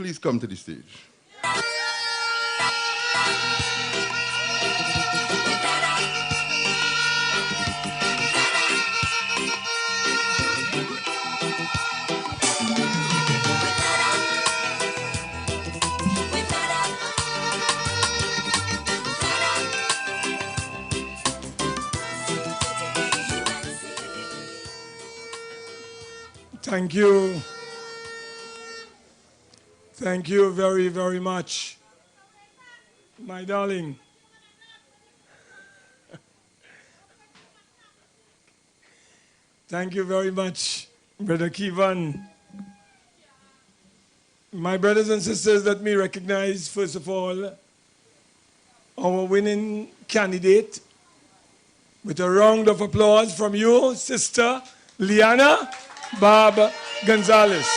please come to the stage. Thank you. Thank you very, very much, my darling. Thank you very much, Brother Kevin. My brothers and sisters, let me recognize, first of all, our winning candidate with a round of applause from you, Sister Liana Bob Gonzalez.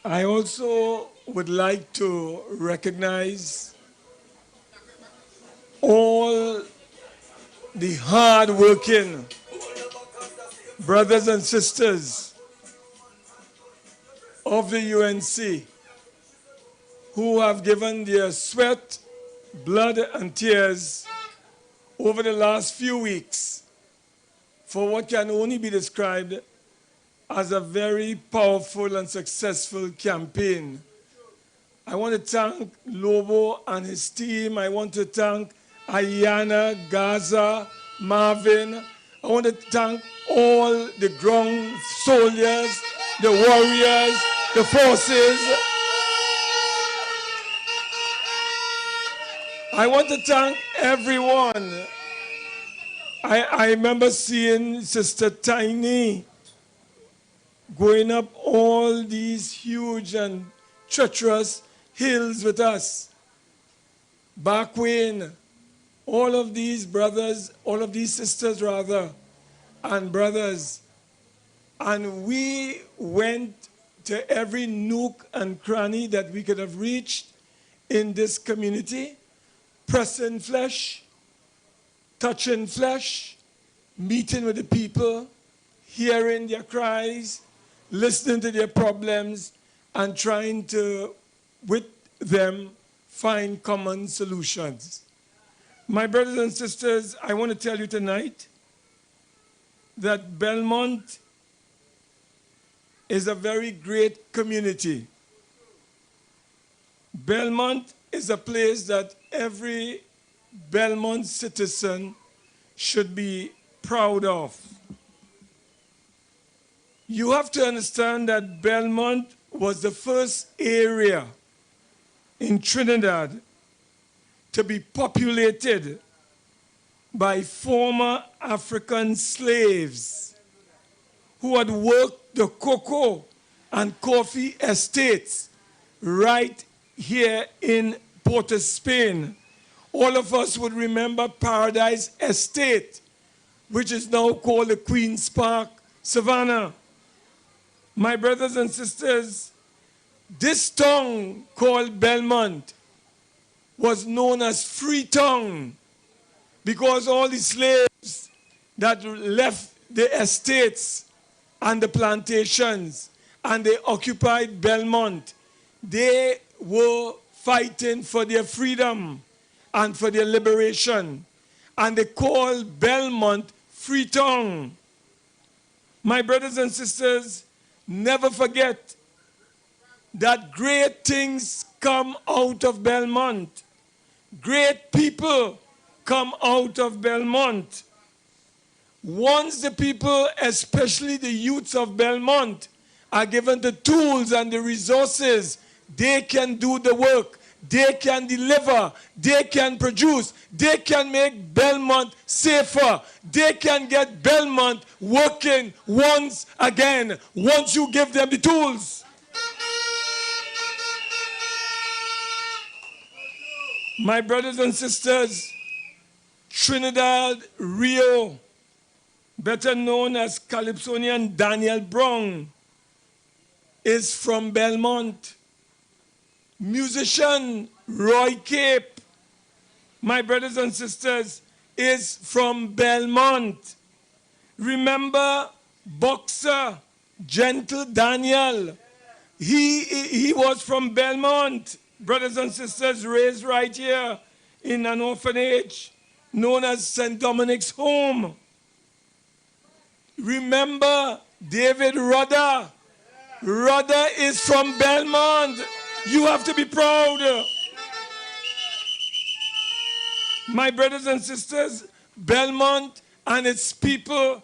I also would like to recognize all the hard-working brothers and sisters of the UNC who have given their sweat, blood, and tears over the last few weeks for what can only be described as a very powerful and successful campaign. I want to thank Lobo and his team. I want to thank Ayana, Gaza, Marvin. I want to thank all the ground soldiers, the warriors, the forces. I want to thank everyone. I remember seeing Sister Tiny going up all these huge and treacherous hills with us. Backwayne, all of these brothers, all of these sisters rather, and brothers. And we went to every nook and cranny that we could have reached in this community, pressing flesh, touching flesh, meeting with the people, hearing their cries, listening to their problems, and trying to, with them, find common solutions. My brothers and sisters, I want to tell you tonight that Belmont is a very great community. Belmont is a place that every Belmont citizen should be proud of. You have to understand that Belmont was the first area in Trinidad to be populated by former African slaves who had worked the cocoa and coffee estates right here in Port of Spain. All of us would remember Paradise Estate, which is now called the Queen's Park, Savannah. My brothers and sisters, this town called Belmont was known as Freetown because all the slaves that left the estates and the plantations and they occupied Belmont, they were fighting for their freedom and for their liberation. And they called Belmont Freetown. My brothers and sisters, never forget that great things come out of Belmont. Great people come out of Belmont. Once the people, especially the youths of Belmont, are given the tools and the resources, they can do the work, they can deliver, they can produce, they can make Belmont safer, they can get Belmont working once again, once you give them the tools. My brothers and sisters, Trinidad Rio, better known as Calypsonian Daniel Brown, is from Belmont. musician Roy Cape, my brothers and sisters, is from Belmont. Remember boxer Gentle Daniel. He was from Belmont. Brothers and sisters, raised right here in an orphanage known as St. Dominic's Home. Remember David Rudder. Rudder is from Belmont. You have to be proud. My brothers and sisters, Belmont and its people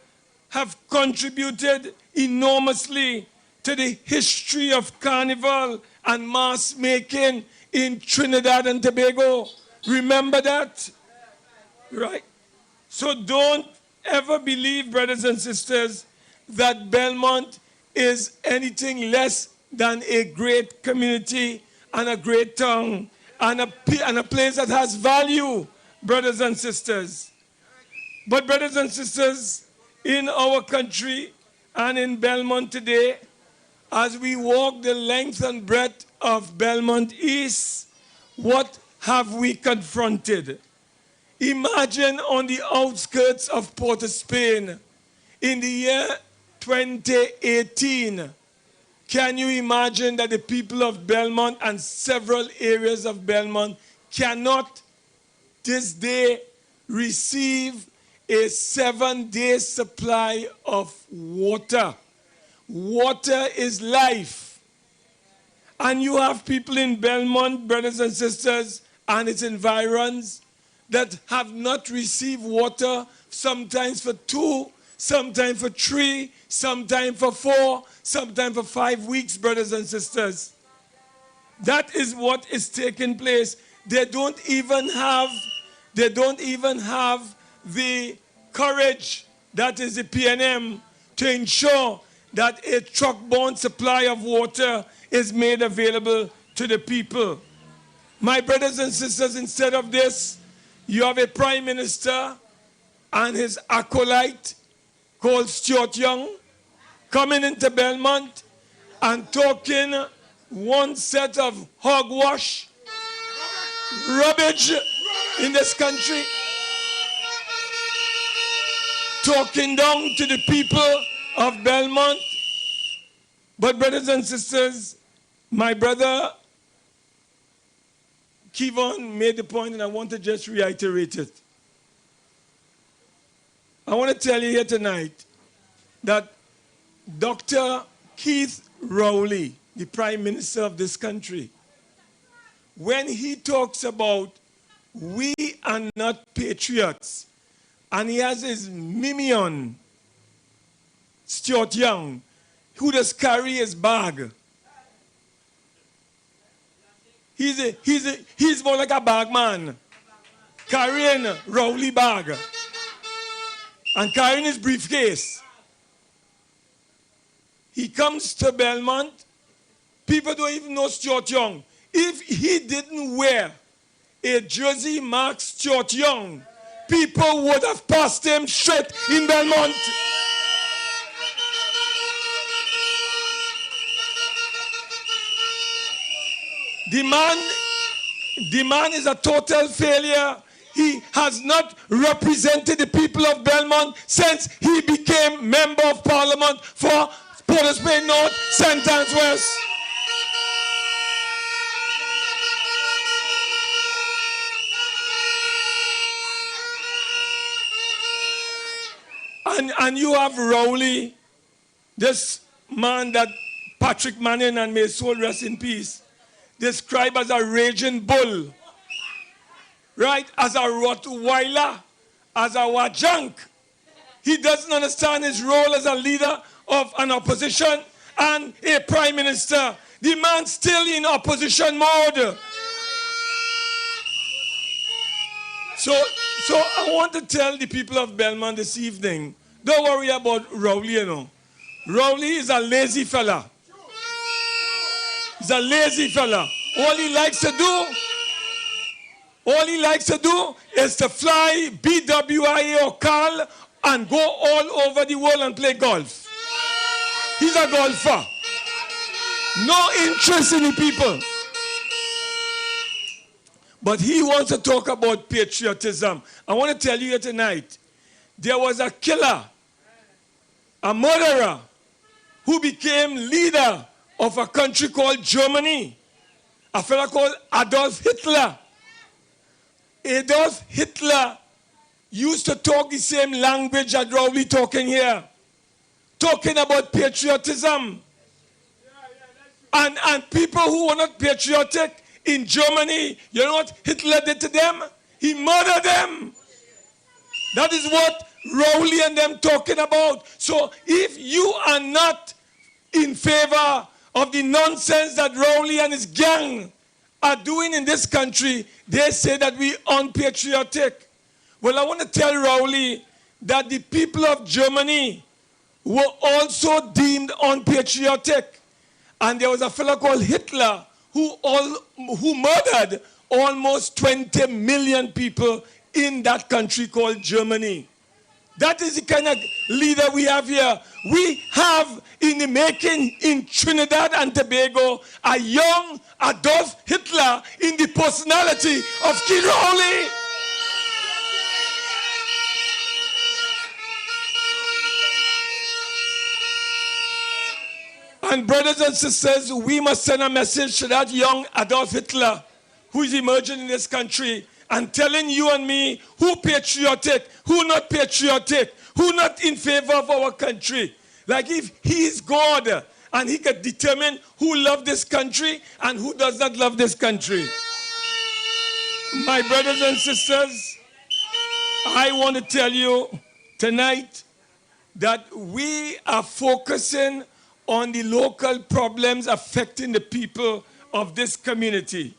have contributed enormously to the history of carnival and mass making in Trinidad and Tobago. Remember that? Right? So don't ever believe, brothers and sisters, that Belmont is anything less than a great community and a great town and a place that has value, brothers and sisters. But brothers and sisters, in our country and in Belmont today, as we walk the length and breadth of Belmont East, what have we confronted? Imagine on the outskirts of Port of Spain in the year 2018. Can you imagine that the people of Belmont and several areas of Belmont cannot this day receive a 7-day supply of water? Water is life. And you have people in Belmont, brothers and sisters, and its environs that have not received water, sometimes for 2, sometimes for 3, sometimes for 4, sometimes for 5 weeks, brothers and sisters. That is what is taking place. They don't even have the courage, that is the PNM, to ensure that a truck-borne supply of water is made available to the people. My brothers and sisters, instead of this, you have a prime minister and his acolyte called Stuart Young coming into Belmont and talking one set of hogwash, rubbish in this country, talking down to the people of Belmont. But brothers and sisters, my brother Kevon made the point, and I want to just reiterate it. I want to tell you here tonight that Dr. Keith Rowley, the Prime Minister of this country, when he talks about we are not patriots, and he has his minion, Stuart Young, who does carry his bag. He's more like a bag man, carrying Rowley bag and carrying his briefcase. He comes to Belmont. People don't even know Stuart Young. If he didn't wear a jersey marked Stuart Young, people would have passed him straight in Belmont. The man is a total failure. He has not represented the people of Belmont since he became Member of Parliament for Port of Spain North, St. Anne's West. And you have Rowley, this man that Patrick Manning, and may his soul rest in peace, described as a raging bull, right? As a Rottweiler, as a Wajunk. He doesn't understand his role as a leader of an opposition and a prime minister. The man's still in opposition mode. So I want to tell the people of Belmont this evening, don't worry about Rowley, you know. Rowley is a lazy fella. He's a lazy fella. All he likes to do is to fly BWIA or Carl and go all over the world and play golf. He's a golfer. No interest in the people. But he wants to talk about patriotism. I want to tell you here tonight, there was a killer, a murderer, who became leader of a country called Germany, a fellow called Adolf Hitler. Adolf Hitler used to talk the same language that we're talking here, talking about patriotism. And people who were not patriotic in Germany, you know what Hitler did to them? He murdered them. That is what Rowley and them talking about. So if you are not in favor of the nonsense that Rowley and his gang are doing in this country, they say that we unpatriotic. Well, I want to tell Rowley that the people of Germany were also deemed unpatriotic. And there was a fellow called Hitler who murdered almost 20 million people in that country called Germany. That is the kind of leader we have here. We have in the making in Trinidad and Tobago a young Adolf Hitler in the personality of Kid Rowley. And brothers and sisters, we must send a message to that young Adolf Hitler who is emerging in this country and telling you and me who patriotic, who not patriotic, who not in favor of our country. Like if he is God and he can determine who loves this country and who does not love this country. My brothers and sisters, I want to tell you tonight that we are focusing on the local problems affecting the people of this community.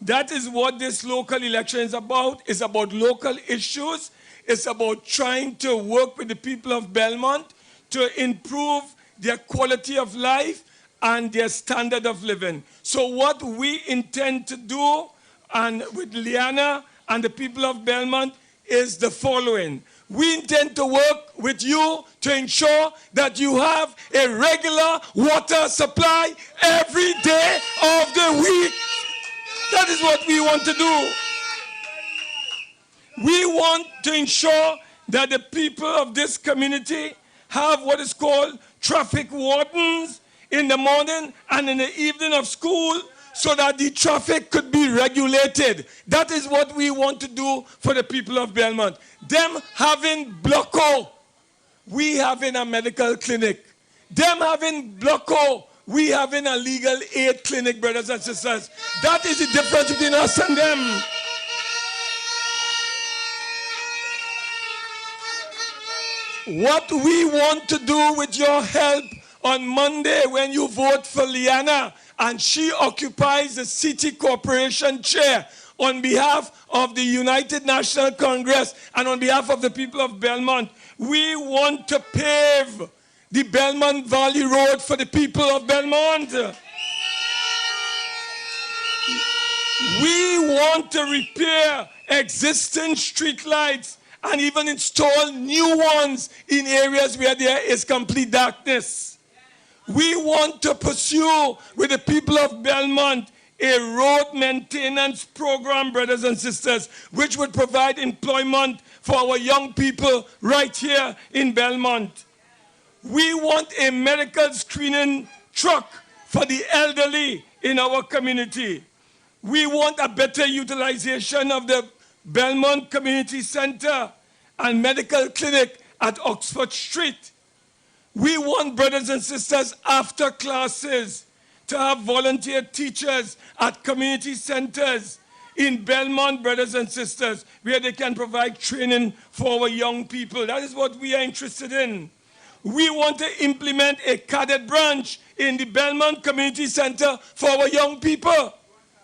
That is what this local election is about. It's about local issues. It's about trying to work with the people of Belmont to improve their quality of life and their standard of living. So what we intend to do and with Liana and the people of Belmont is the following. We intend to work with you to ensure that you have a regular water supply every day of the week. That is what we want to do. We want to ensure that the people of this community have what is called traffic wardens in the morning and in the evening of school so that the traffic could be regulated. That is what we want to do for the people of Belmont. Them having Bloco, we having a medical clinic. Them having Bloco, we having a legal aid clinic, brothers and sisters. That is the difference between us and them. What we want to do with your help on Monday when you vote for Liana and she occupies the city corporation chair on behalf of the United National Congress and on behalf of the people of Belmont, we want to pave the Belmont Valley Road for the people of Belmont. We want to repair existing street lights and even install new ones in areas where there is complete darkness. We want to pursue with the people of Belmont a road maintenance program, brothers and sisters, which would provide employment for our young people right here in Belmont. We want a medical screening truck for the elderly in our community. We want a better utilization of the Belmont Community Center and medical clinic at Oxford Street. We want, brothers and sisters, after classes to have volunteer teachers at community centers in Belmont, brothers and sisters, where they can provide training for our young people. That is what we are interested in. We want to implement a cadet branch in the Belmont Community Center for our young people.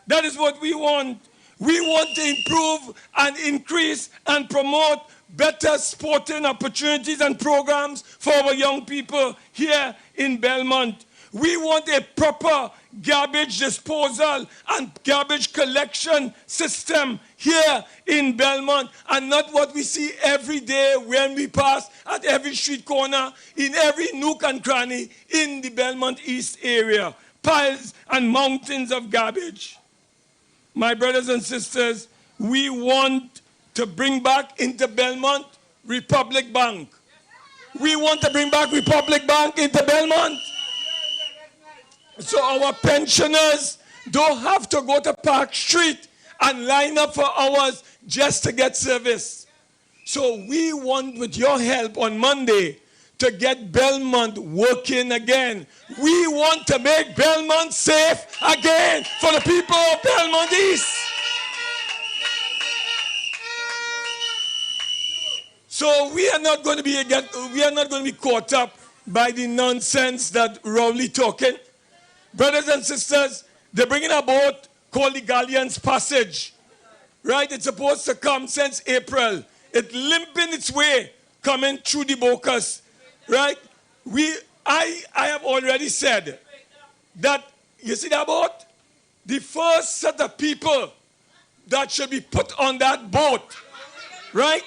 That is what we want. We want to improve and increase and promote better sporting opportunities and programs for our young people here in Belmont. We want a proper garbage disposal and garbage collection system here in Belmont, and not what we see every day when we pass at every street corner, in every nook and cranny in the Belmont East area. Piles and mountains of garbage. my brothers and sisters, we want to bring back into Belmont Republic Bank. We want to bring back Republic Bank into Belmont. So our pensioners don't have to go to Park Street and line up for hours just to get service. So we want, with your help on Monday, to get Belmont working again. We want to make Belmont safe again for the people of Belmont East. So we are not going to be caught up by the nonsense that Rowley talking. Brothers and sisters, they're bringing a boat called the Galleon's Passage. Right? It's supposed to come since April. It's limping its way coming through the Bocas. Right? I have already said that, you see that boat? The first set of people that should be put on that boat, right?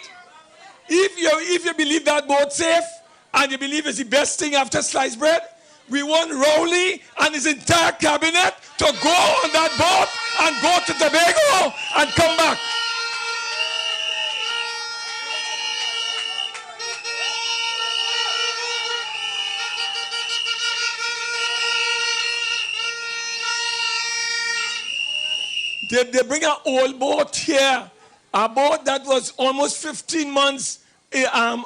If you believe that boat safe, and you believe it's the best thing after sliced bread, we want Rowley and his entire cabinet to go on that boat and go to Tobago and come back. They bring an old boat here, a boat that was almost 15 months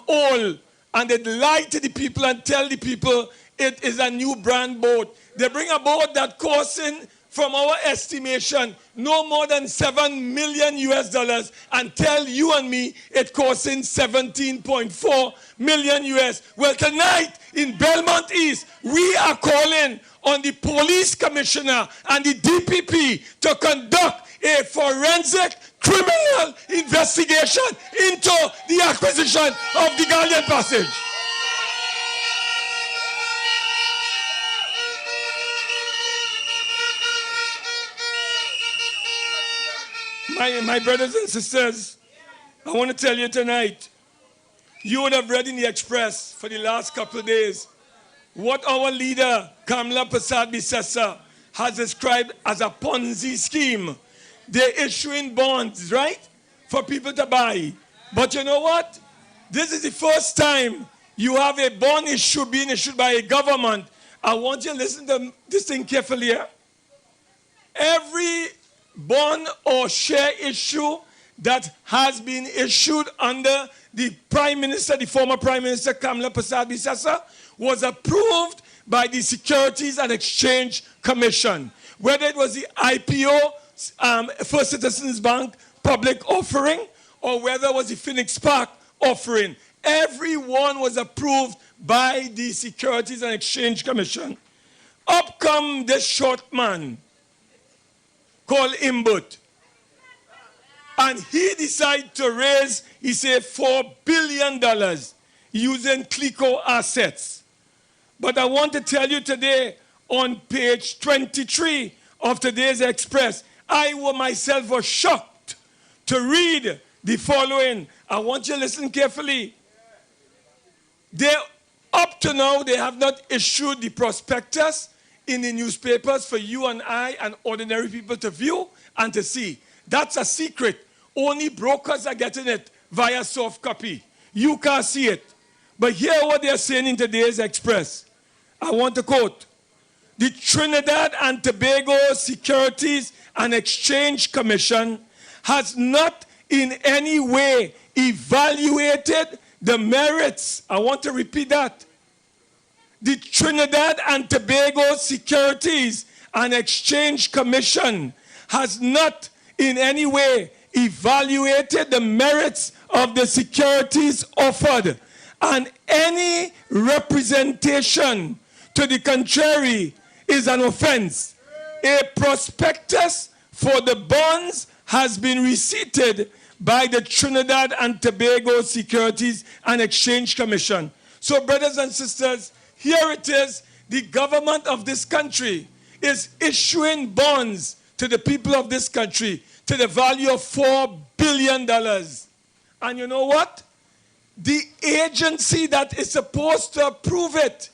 old, and they lie to the people and tell the people it is a new brand boat. They bring a boat that costs, from our estimation, no more than $7 million US, and tell you and me it costing 17.4 million US. Well, tonight in Belmont East, we are calling on the police commissioner and the DPP to conduct a forensic criminal investigation into the acquisition of the Galleon Passage. My brothers and sisters, I want to tell you tonight, you would have read in the Express for the last couple of days what our leader, Kamla Persad-Bissessar, has described as a Ponzi scheme. They're issuing bonds, right, for people to buy. But you know what? This is the first time you have a bond being issued by a government. I want you to listen to this thing carefully here. Every bond or share issue that has been issued under the Prime Minister, the former Prime Minister Kamla Persad-Bissessar, was approved by the Securities and Exchange Commission. Whether it was the IPO, First Citizens Bank public offering, or whether it was the Phoenix Park offering, every one was approved by the Securities and Exchange Commission. Up come this short man called Imbut. And he decided to raise, he said, $4 billion using Clico assets. But I want to tell you today, on page 23 of today's Express, I myself was shocked to read the following. I want you to listen carefully. Up to now, they have not issued the prospectus in the newspapers for you and I and ordinary people to view and to see. That's a secret. Only brokers are getting it via soft copy. You can't see it. But hear what they're saying in today's Express. I want to quote. The Trinidad and Tobago Securities and Exchange Commission has not in any way evaluated the merits. I want to repeat that. The Trinidad and Tobago Securities and Exchange Commission has not in any way evaluated the merits of the securities offered, and any representation to the contrary is an offense. A prospectus for the bonds has been receipted by the Trinidad and Tobago Securities and Exchange Commission. So, brothers and sisters, here it is. The government of this country is issuing bonds to the people of this country to the value of $4 billion. And you know what? The agency that is supposed to approve it,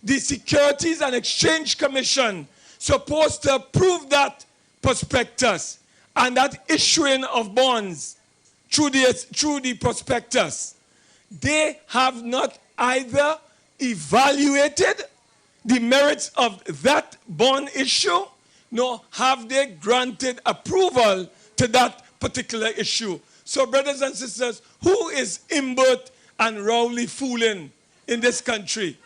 the Securities and Exchange Commission, supposed to approve that prospectus. and that issuing of bonds through the prospectus, they have not either evaluated the merits of that bond issue, nor have they granted approval to that particular issue. So, brothers and sisters, who is Imbert and Rowley fooling in this country?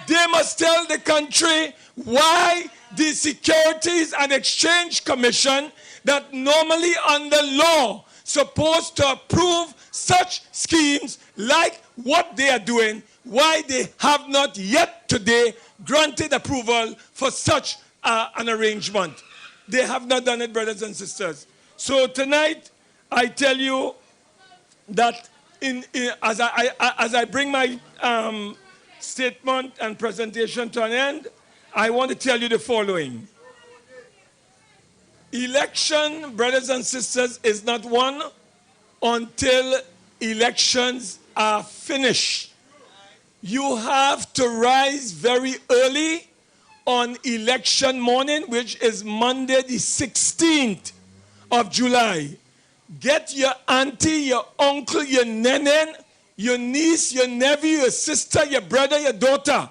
They must tell the country why the Securities and Exchange Commission, that normally under law supposed to approve such schemes like what they are doing, why they have not yet today granted approval for such an arrangement. They have not done it, brothers and sisters. So tonight, I tell you that as I bring my statement and presentation to an end, I want to tell you the following. Election, brothers and sisters, is not won until elections are finished. You have to rise very early on election morning, which is Monday the 16th of July. Get your auntie, your uncle, your nenen, your niece, your nephew, your sister, your brother, your daughter,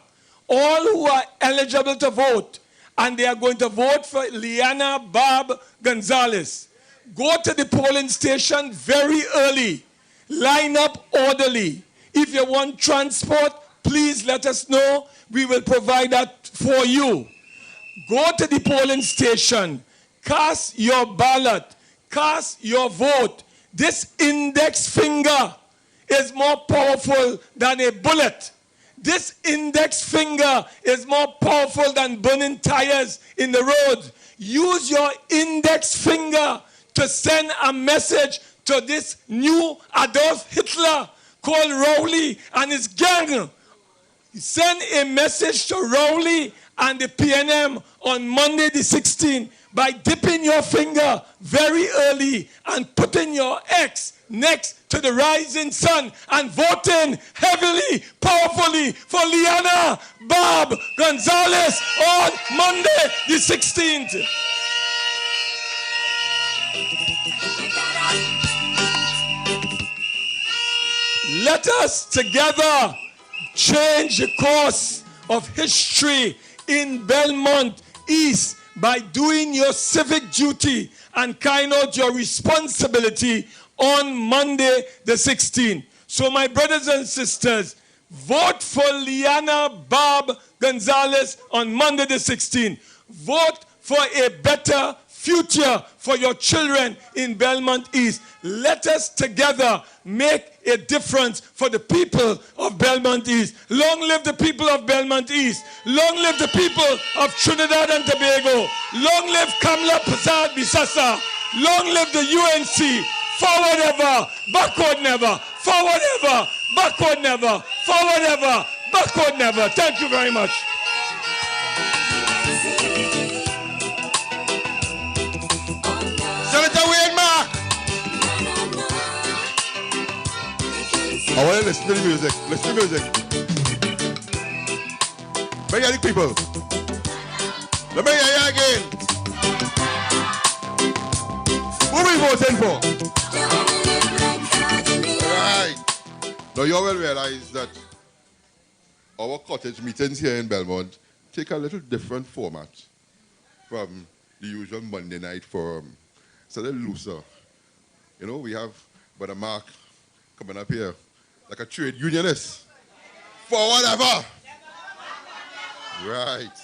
all who are eligible to vote, and they are going to vote for Liana Bob Gonzalez. Go to the polling station very early. Line up orderly. If you want transport, please let us know. We will provide that for you. Go to the polling station. Cast your ballot. Cast your vote. This index finger is more powerful than a bullet. This index finger is more powerful than burning tires in the road. Use your index finger to send a message to this new Adolf Hitler called Rowley and his gang. Send a message to Rowley and the PNM on Monday the 16th by dipping your finger very early and putting your X next to the rising sun and voting heavily, powerfully for Liana Bob Gonzalez on Monday the 16th. Let us together change the course of history in Belmont East by doing your civic duty and carrying out your responsibility on Monday the 16th. So my brothers and sisters, vote for Liana Bob Gonzalez on Monday the 16th. Vote for a better future for your children in Belmont East. Let us together make a difference for the people of Belmont East. Long live the people of Belmont East. Long live the people of Trinidad and Tobago. Long live Kamla Prasad Bisasa. Long live the UNC. Forward ever, backward never. Forward ever, backward never. Forward ever, backward never. Thank you very much. Senator Wayne Mark. I want to listen to the music. Listen to the music. Bring the people. Let me hear you again. Who are we voting for? Right. Now you will realize that our cottage meetings here in Belmont take a little different format from the usual Monday night forum. It's a little looser. You know, we have Brother Mark coming up here like a trade unionist. For whatever. Right.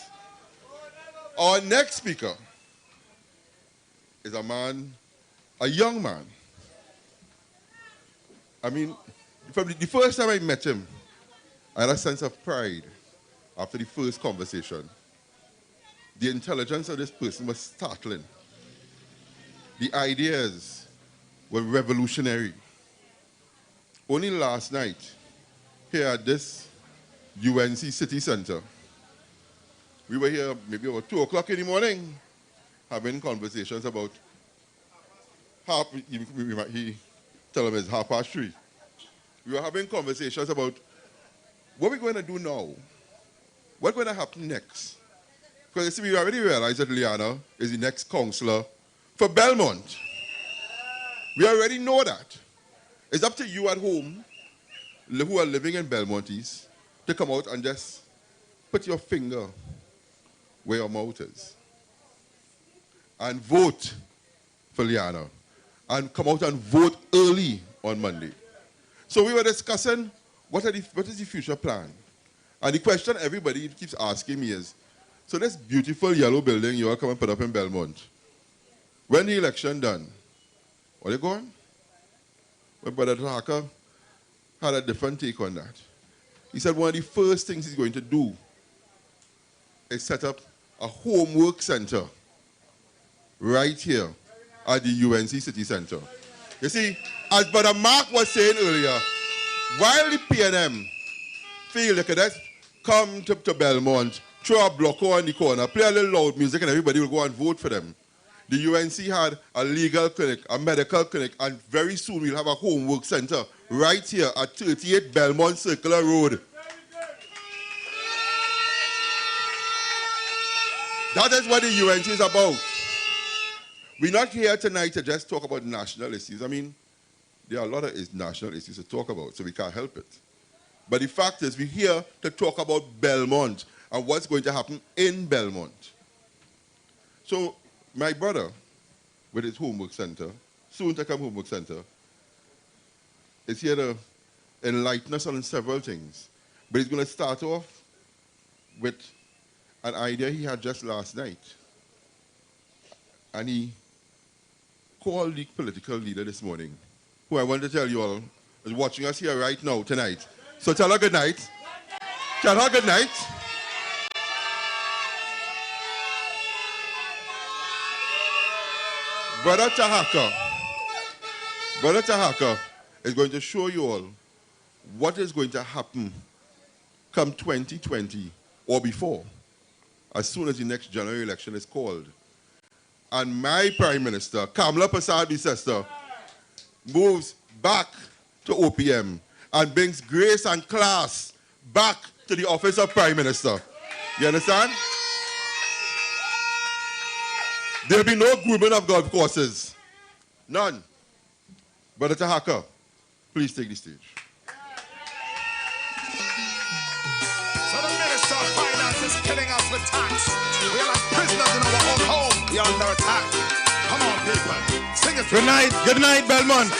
Our next speaker is a man, a young man. I mean, from the first time I met him, I had a sense of pride after the first conversation. The intelligence of this person was startling. The ideas were revolutionary. Only last night, here at this UNC City Center, we were here maybe about 2 o'clock in the morning having conversations about he tell him it's 3:30. We were having conversations about what we're going to do now. What's going to happen next? Because you see, we already realized that Liana is the next counselor for Belmont. We already know that. It's up to you at home, who are living in Belmont East, to come out and just put your finger where your mouth is. And vote for Liana. And come out and vote early on Monday. So we were discussing what is the future plan. And the question everybody keeps asking me is, so this beautiful yellow building you all come and put up in Belmont, when the election done, where they going? My brother TAHARQA had a different take on that. He said one of the first things he's going to do is set up a homework center right here at the UNC City Center. You see, as Brother Mark was saying earlier, while the PNM feel they could just come to Belmont, throw a blocker on the corner, play a little loud music, and everybody will go and vote for them. The UNC had a legal clinic, a medical clinic, and very soon we'll have a homework center right here at 38 Belmont Circular Road. That is what the UNC is about. We're not here tonight to just talk about national issues. I mean, there are a lot of national issues to talk about, so we can't help it. But the fact is, we're here to talk about Belmont and what's going to happen in Belmont. So, my brother, with his homework center, soon to come homework center, is here to enlighten us on several things. But he's going to start off with an idea he had just last night. And he called the political leader this morning, who I want to tell you all is watching us here right now, tonight. So tell her good night. Tell her good night. Brother TAHARQA is going to show you all what is going to happen come 2020 or before, as soon as the next general election is called. And my Prime Minister, Kamala Prasad-Bisesta, moves back to OPM and brings grace and class back to the office of Prime Minister. You understand? There'll be no grooming of golf courses. None. Brother TAHARQA, please take the stage. So the Minister of Finance is killing us with tax. We are like prisoners in our own home. We are under attack. Come on, people. Sing it. Good night, Belmont.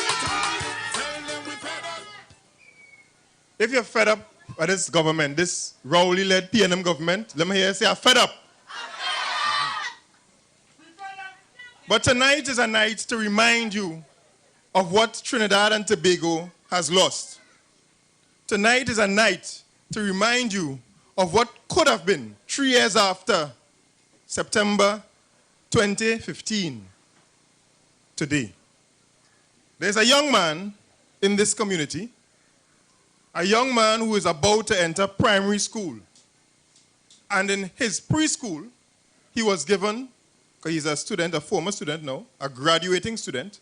If you're fed up with this government, this Rowley-led PNM government, let me hear you say, I'm fed up. But tonight is a night to remind you of what Trinidad and Tobago has lost. Tonight is a night to remind you of what could have been 3 years after September 2015 today. There's a young man in this community, a young man who is about to enter primary school. And in his preschool, he was given, because he's a student, a former student now, a graduating student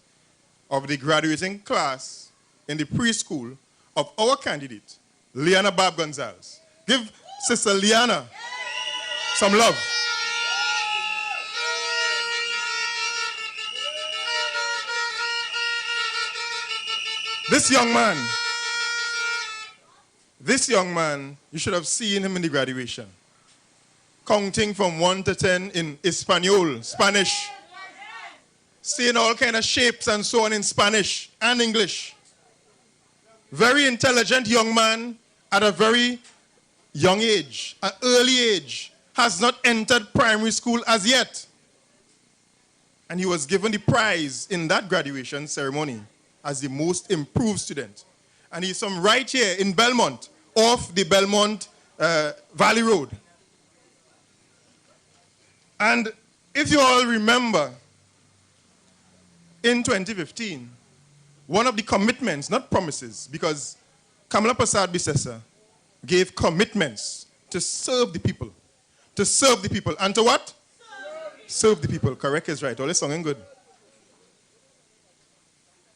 of the graduating class in the preschool of our candidate, Liana Bab Gonzalez. Give Sister Liana some love. This young man, you should have seen him in the graduation, counting from 1 to 10 in Espanol, Spanish, saying all kind of shapes and so on in Spanish and English. Very intelligent young man at a very young age, an early age, has not entered primary school as yet. And he was given the prize in that graduation ceremony as the most improved student. And he's from right here in Belmont, off the Belmont Valley Road. And if you all remember, in 2015, one of the commitments, not promises, because Kamala Prasad-Bisesta gave commitments to serve the people. To serve the people. And to what? Serve the people. Correct is right. All this songing good.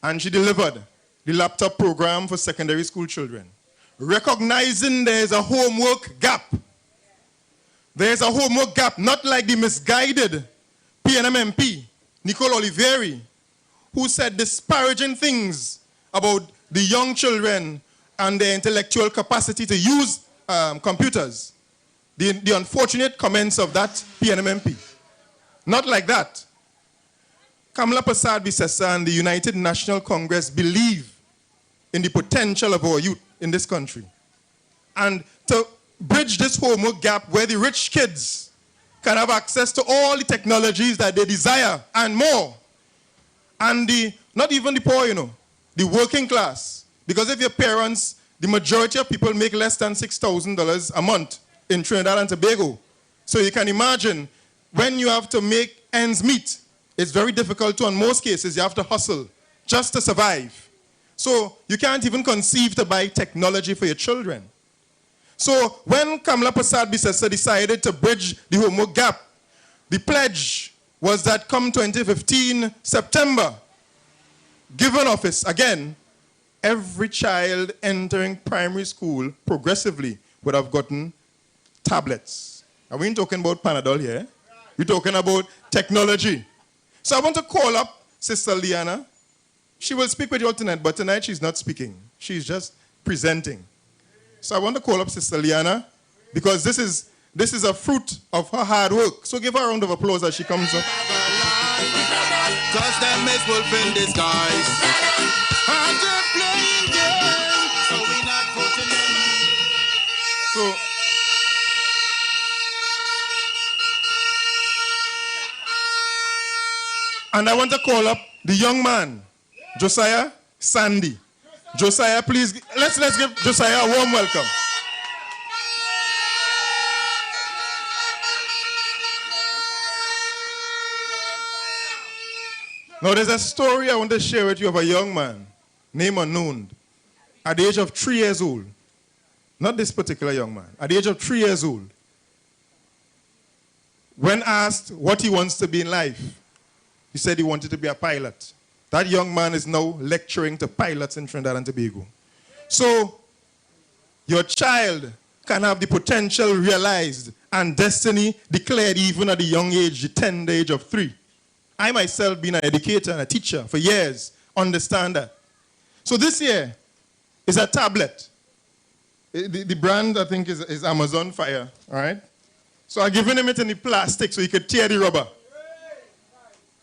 And she delivered the laptop program for secondary school children, recognizing there's a homework gap. There's a homework gap, not like the misguided PNM MP Nicole Oliveri, who said disparaging things about the young children and their intellectual capacity to use computers. The unfortunate comments of that PNM MP. Not like that. Kamla Prasad Bisesa and the United National Congress believe in the potential of our youth in this country. And to bridge this homework gap where the rich kids can have access to all the technologies that they desire and more. And not even the poor, you know, the working class. Because if your parents, the majority of people make less than $6,000 a month in Trinidad and Tobago. So you can imagine when you have to make ends meet, it's very difficult to, in most cases, you have to hustle just to survive. So you can't even conceive to buy technology for your children. So when Kamla Prasad Bisesa decided to bridge the homework gap, the pledge was that come 2015, September, given office, again, every child entering primary school progressively would have gotten tablets. And we ain't talking about Panadol here. We're talking about technology. So I want to call up Sister Liana. She will speak with you all tonight, but tonight she's not speaking. She's just presenting. So I want to call up Sister Liana because this is a fruit of her hard work. So give her a round of applause as she comes up. Cause them is wolf in disguise. I'm just playing games, so we not putting them. So and I want to call up the young man, Josiah Sandy. Josiah, please, let's give Josiah a warm welcome. Now there's a story I want to share with you of a young man, name unknown, at the age of 3 years old. Not this particular young man, at the age of 3 years old. When asked what he wants to be in life, he said he wanted to be a pilot. That young man is now lecturing to pilots in Trinidad and Tobago. So, your child can have the potential realized and destiny declared even at the young age, the tender age of 3. I myself, being an educator and a teacher for years, understand that. So this year is a tablet. The brand, I think, is Amazon Fire, all right? So I'm giving him it in the plastic so he could tear the rubber.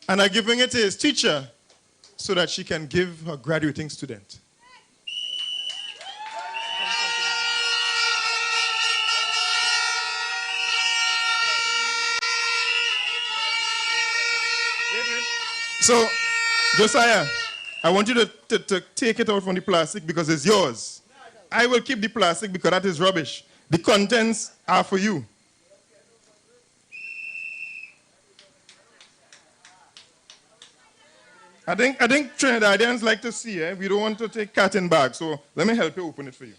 And I'm giving it to his teacher so that she can give her graduating student. So, Josiah, I want you to take it out from the plastic because it's yours. I will keep the plastic because that is rubbish. The contents are for you. I think Trinidadians like to see, we don't want to take cat in bag, so let me help you open it for you.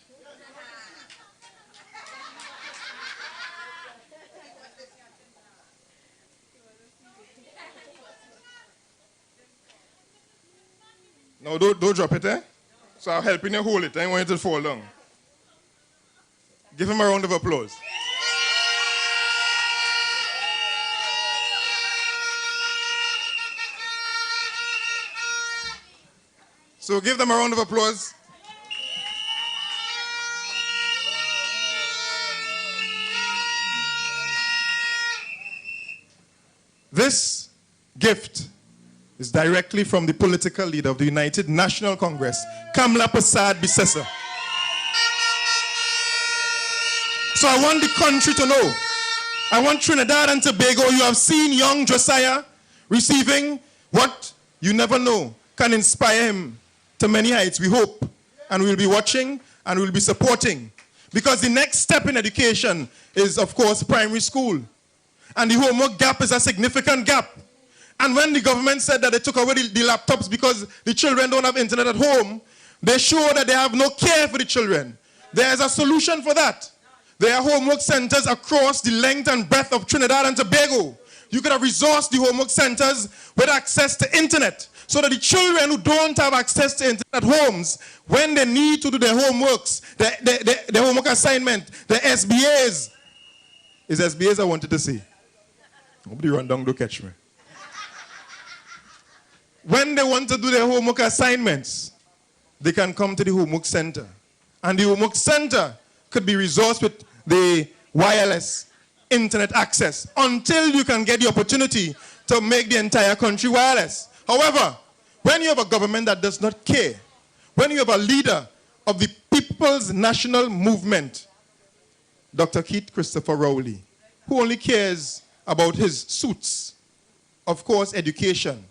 No, don't drop it, So I'm helping you hold it. I don't want it to fall down. Give him a round of applause. So give them a round of applause. This gift is directly from the political leader of the United National Congress, Kamla Prasad Bisesa. So I want the country to know, I want Trinidad and Tobago, you have seen young Josiah receiving what you never know can inspire him to many heights, we hope. And we'll be watching and we'll be supporting. Because the next step in education is, of course, primary school. And the homework gap is a significant gap. And when the government said that they took away the laptops because the children don't have internet at home, they show that they have no care for the children. There's a solution for that. There are homework centers across the length and breadth of Trinidad and Tobago. You could have resourced the homework centers with access to internet so that the children who don't have access to internet at homes, when they need to do their homeworks, their homework assignment, the SBAs, is SBAs I wanted to see. Nobody run down to catch me. when they want to do their homework assignments, they can come to the homework center. And the homework center could be resourced with the wireless internet access until you can get the opportunity to make the entire country wireless. However, when you have a government that does not care, when you have a leader of the People's National Movement, Dr. Keith Christopher Rowley, who only cares about his suits, of course, education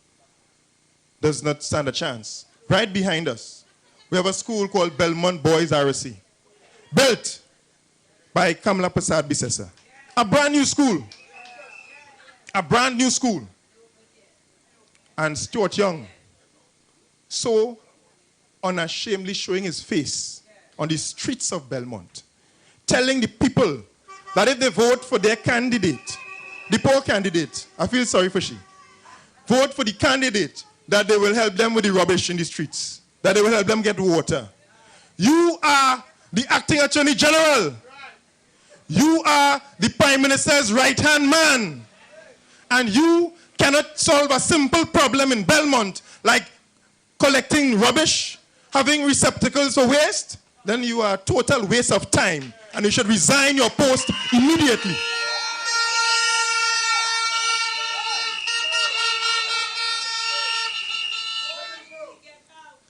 does not stand a chance. Right behind us, we have a school called Belmont Boys RSC, built by Kamla Prasad Bisesa. A brand new school. A brand new school. And Stuart Young, so unashamedly showing his face on the streets of Belmont, telling the people that if they vote for their candidate, the poor candidate, I feel sorry for she, vote for the candidate, that they will help them with the rubbish in the streets, that they will help them get water. You are the acting attorney general. You are the prime minister's right-hand man. And you cannot solve a simple problem in Belmont like collecting rubbish, having receptacles for waste. Then you are a total waste of time and you should resign your post immediately.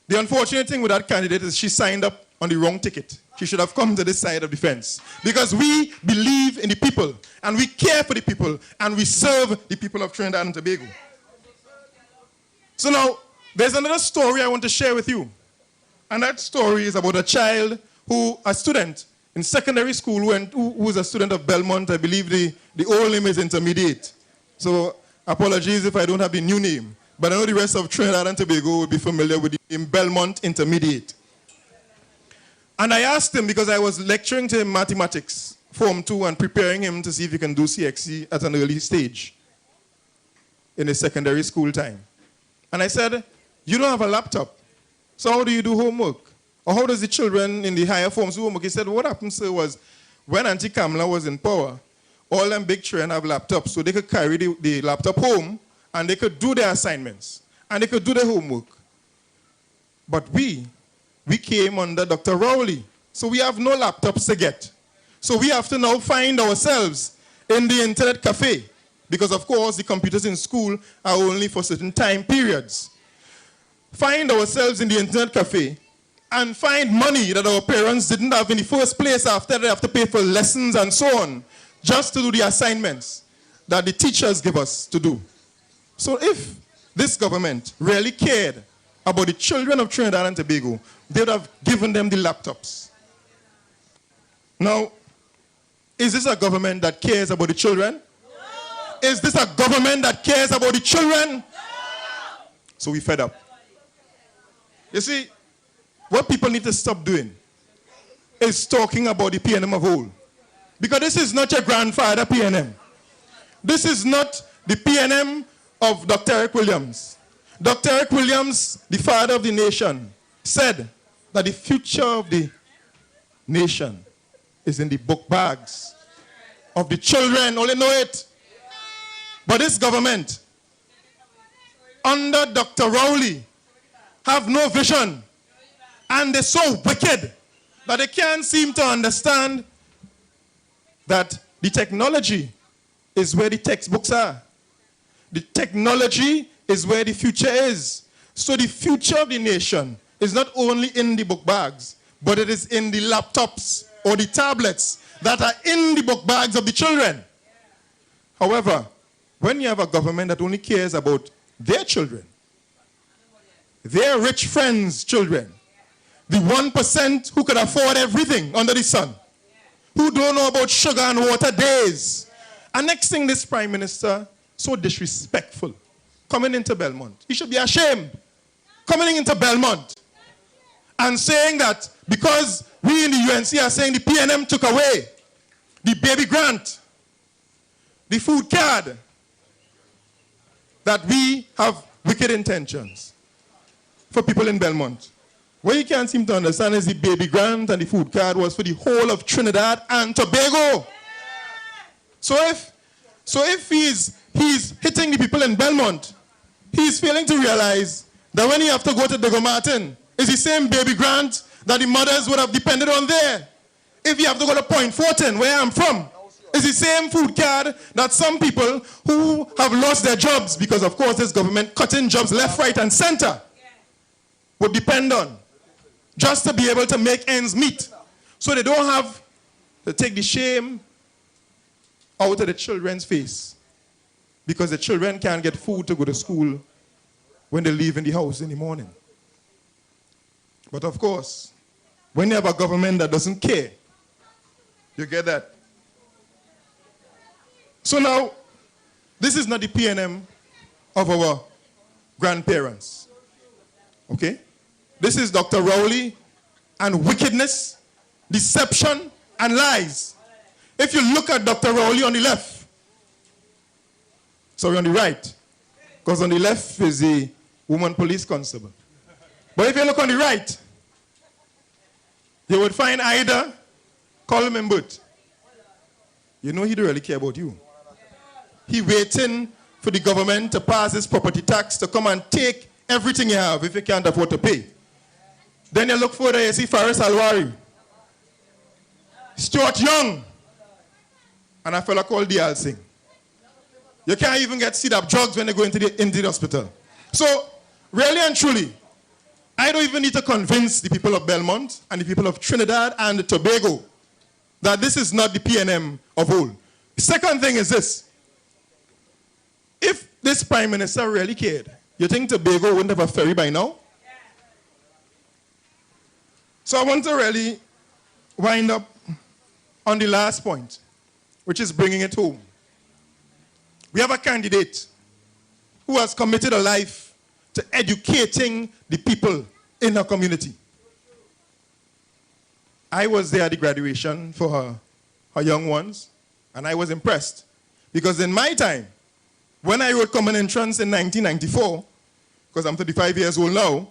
The unfortunate thing with that candidate is she signed up on the wrong ticket. She should have come to this side of the fence. Because we believe in the people, and we care for the people, and we serve the people of Trinidad and Tobago. So now, there's another story I want to share with you. And that story is about a child a student in secondary school who was a student of Belmont. I believe the old name is Intermediate. So apologies if I don't have the new name. But I know the rest of Trinidad and Tobago will be familiar with the name Belmont Intermediate. And I asked him, because I was lecturing to him mathematics, Form 2, and preparing him to see if he can do CXC at an early stage in his secondary school time. And I said, you don't have a laptop, so how do you do homework? Or how does the children in the higher forms do homework? He said, what happened, sir, was when Auntie Kamla was in power, all them big children have laptops, so they could carry the laptop home, and they could do their assignments, and they could do their homework. But we came under Dr. Rowley, so we have no laptops to get. So we have to now find ourselves in the internet cafe, because of course the computers in school are only for certain time periods. Find ourselves in the internet cafe and find money that our parents didn't have in the first place. After they have to pay for lessons and so on, just to do the assignments that the teachers give us to do. So if this government really cared about the children of Trinidad and Tobago, they would have given them the laptops. Now, is this a government that cares about the children? No. Is this a government that cares about the children? No. So we fed up. You see, what people need to stop doing is talking about the PNM of old. Because this is not your grandfather PNM. This is not the PNM of Dr. Eric Williams. Dr. Eric Williams, the father of the nation, said that the future of the nation is in the book bags of the children. Only know it. But this government, under Dr. Rowley, have no vision. And they're so wicked that they can't seem to understand that the technology is where the textbooks are. The technology is where the future is. So the future of the nation is not only in the book bags, but it is in the laptops or the tablets that are in the book bags of the children. However, when you have a government that only cares about their children, their rich friends' children, the 1% who could afford everything under the sun, who don't know about sugar and water days. And next thing, this prime minister, so disrespectful, coming into Belmont. He should be ashamed coming into Belmont and saying that because we in the UNC are saying the PNM took away the baby grant, the food card, that we have wicked intentions for people in Belmont. What you can't seem to understand is the baby grant and the food card was for the whole of Trinidad and Tobago. So if he's hitting the people in Belmont, He's failing to realize that when he have to go to Dogo Martin, it's the same baby grant that the mothers would have depended on there. If you have to go to Point Fortin, where I'm from, it's the same food card that some people who have lost their jobs, because of course this government cutting jobs left, right, and center, would depend on, just to be able to make ends meet. So they don't have to take the shame out of the children's face, because the children can't get food to go to school when they leave in the house in the morning. But of course, when you have a government that doesn't care, you get that. So now, this is not the PNM of our grandparents, okay? This is Dr. Rowley and wickedness, deception, and lies. If you look at Dr. Rowley on the left, sorry, on the right, because on the left is the woman police constable. But if you look on the right, you would find either Coleman Booth. You know he don't really care about you. He waiting for the government to pass this property tax to come and take everything you have if you can't afford to pay. Then you look further, you see Faris Alwari, Stuart Young, and a fella called Dial Singh. You can't even get seed up drugs when they go into the hospital. So, really and truly, I don't even need to convince the people of Belmont and the people of Trinidad and Tobago that this is not the PNM of old. The second thing is this. If this Prime Minister really cared, you think Tobago wouldn't have a ferry by now? So I want to really wind up on the last point, which is bringing it home. We have a candidate who has committed a life to educating the people in her community. I was there at the graduation for her young ones, and I was impressed. Because in my time, when I wrote Common Entrance in 1994, because I'm 35 years old now,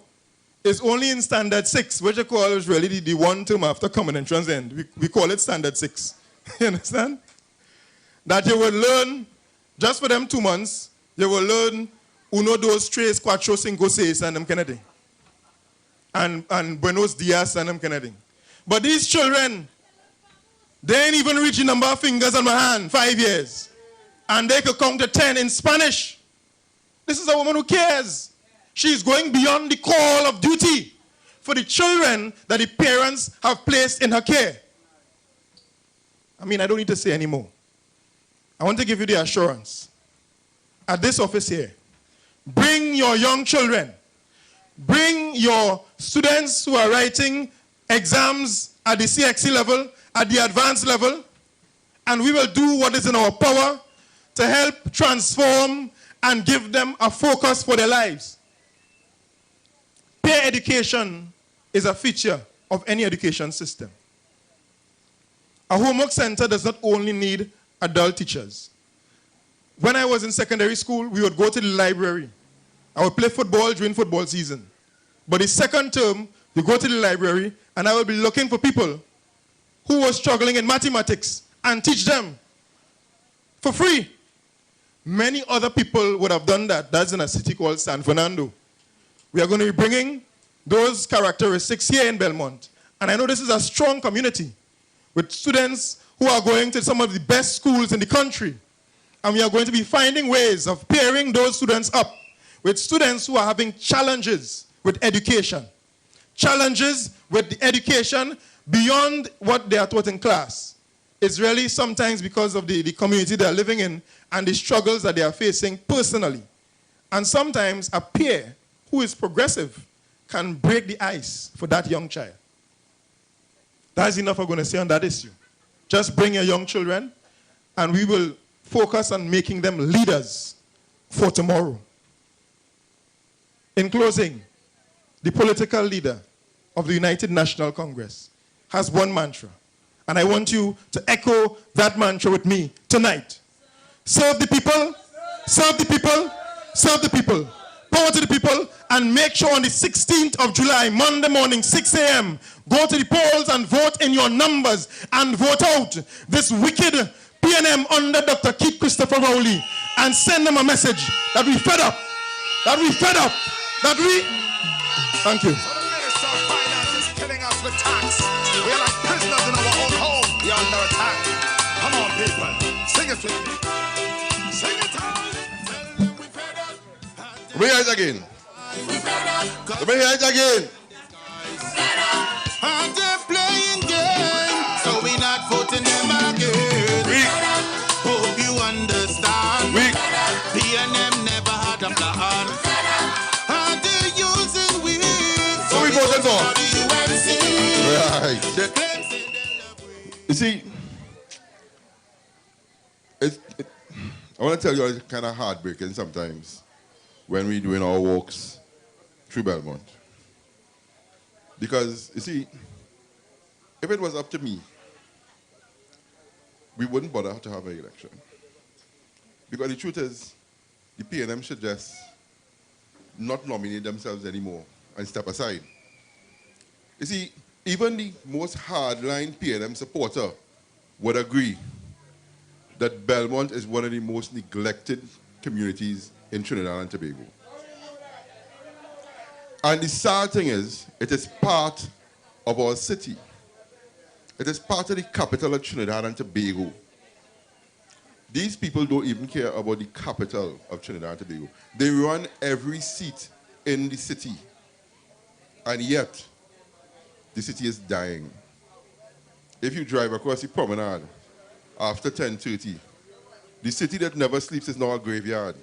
it's only in Standard 6, which I call is really the one term after Common Entrance end. We call it Standard 6. You understand? That you will learn, just for them 2 months, you will learn uno, dos, tres, cuatro, cinco, seis, and them kind of thing. And buenos dias, and them kind of thing. But these children, they ain't even reach the number of fingers on my hand, 5 years. And they could count to 10 in Spanish. This is a woman who cares. She's going beyond the call of duty for the children that the parents have placed in her care. I mean, I don't need to say anymore. I want to give you the assurance. At this office here, bring your young children. Bring your students who are writing exams at the CXC level, at the advanced level, and we will do what is in our power to help transform and give them a focus for their lives. Peer education is a feature of any education system. A homework center does not only need adult teachers. When I was in secondary school, we would go to the library. I would play football during football season. But the second term, you go to the library, and I will be looking for people who were struggling in mathematics and teach them for free. Many other people would have done that. That's in a city called San Fernando. We are going to be bringing those characteristics here in Belmont. And I know this is a strong community with students who are going to some of the best schools in the country. And we are going to be finding ways of pairing those students up with students who are having challenges with education. Challenges with the education beyond what they are taught in class. It's really sometimes because of the community they are living in and the struggles that they are facing personally. And sometimes a peer who is progressive can break the ice for that young child. That's enough I'm going to say on that issue. Just bring your young children and we will focus on making them leaders for tomorrow. In closing, the political leader of the United National Congress has one mantra. And I want you to echo that mantra with me tonight. Serve the people, serve the people, serve the people. Power to the people, and make sure on the 16th of July, Monday morning, 6 a.m., go to the polls and vote in your numbers and vote out this wicked PNM under Dr. Keith Christopher Rowley and send them a message that we're fed up. That we fed up. That we... Thank you. So the Minister of Finance is killing us with tax. We are like prisoners in our own home. We are under attack. Come on, people. Sing it with me. Sing it out. Tell them we fed up. Let me hear it again. Let me hear it again. And they're playing games, so we not voting them again. Hope you understand. PNM never had a plan. And they're using we. So we voted for. The UNC. Right. The claims say they love we. You see, I want to tell you it's kind of heartbreaking sometimes when we're doing our walks through Belmont. Because, you see, if it was up to me, we wouldn't bother to have an election. Because the truth is, the PNM should just not nominate themselves anymore and step aside. You see, even the most hardline PNM supporter would agree that Belmont is one of the most neglected communities in Trinidad and Tobago. And the sad thing is, it is part of our city. It is part of the capital of Trinidad and Tobago. These people don't even care about the capital of Trinidad and Tobago. They run every seat in the city. And yet, the city is dying. If you drive across the promenade after 10:30, the city that never sleeps is now a graveyard.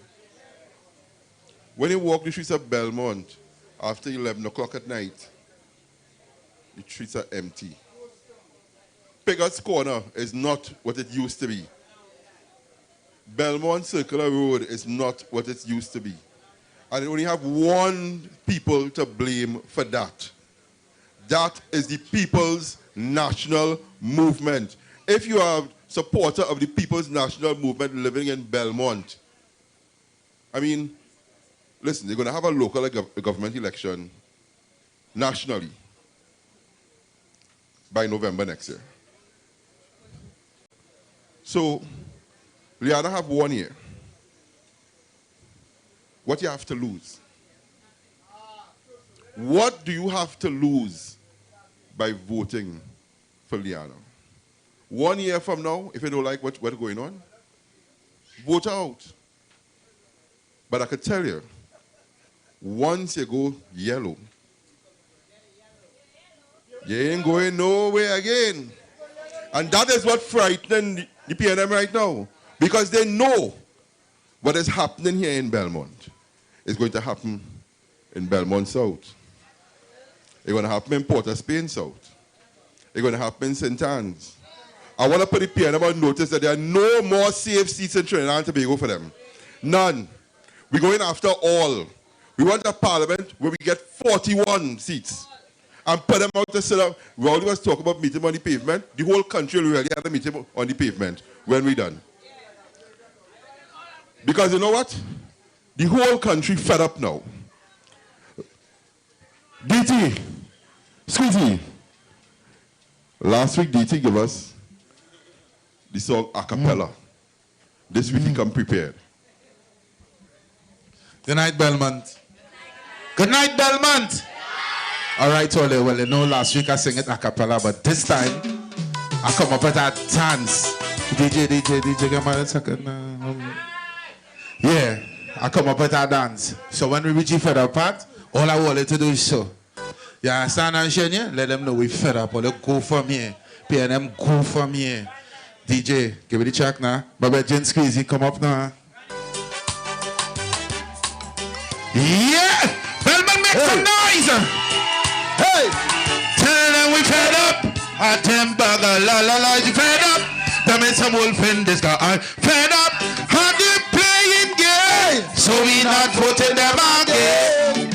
When you walk the streets of Belmont after 11 o'clock at night, the streets are empty. Pigot's Corner is not what it used to be. Belmont Circular Road is not what it used to be. And they only have one people to blame for that. That is the People's National Movement. If you are a supporter of the People's National Movement living in Belmont, I mean, listen, they're going to have a local government election nationally by November next year. So, Liana have 1 year. What do you have to lose? What do you have to lose by voting for Liana? 1 year from now, if you don't like what's going on, vote out. But I could tell you, once you go yellow, you ain't going nowhere again. And that is what frightening the PNM right now. Because they know what is happening here in Belmont is going to happen in Belmont South. It's going to happen in Port of Spain South. It's going to happen in St. Anne's. I want to put the PNM on notice that there are no more safe seats in Trinidad and Tobago for them. None. We're going after all. We want a parliament where we get 41 seats and put them out to sit up. Rowley was talking about meeting on the pavement. The whole country will really have a meeting on the pavement when we're done. Because you know what? The whole country fed up now. DT, Squeezy. Last week, DT gave us the song a cappella. This week, he come prepared. Good night, Belmont. Good night, Belmont. All right, Ole. Well, you know, last week I sang it a cappella, but this time I come up with that dance. DJ, come on a second. Yeah, I come up with that dance. So when we reach the fed up part, all I wanted to do is show. You understand, Anshenia? Let them know we fed up. Or they go from here. PNM, go from here. DJ, give me the track now. Baba Jen Squeezy, come up now. Yeah! Belmont, make some noise! Hey! Tell them we fed up. I them bugger, la la la, you fed up. Them is some wolf in this guy. I fed up. How they playing game? So we not voting them again.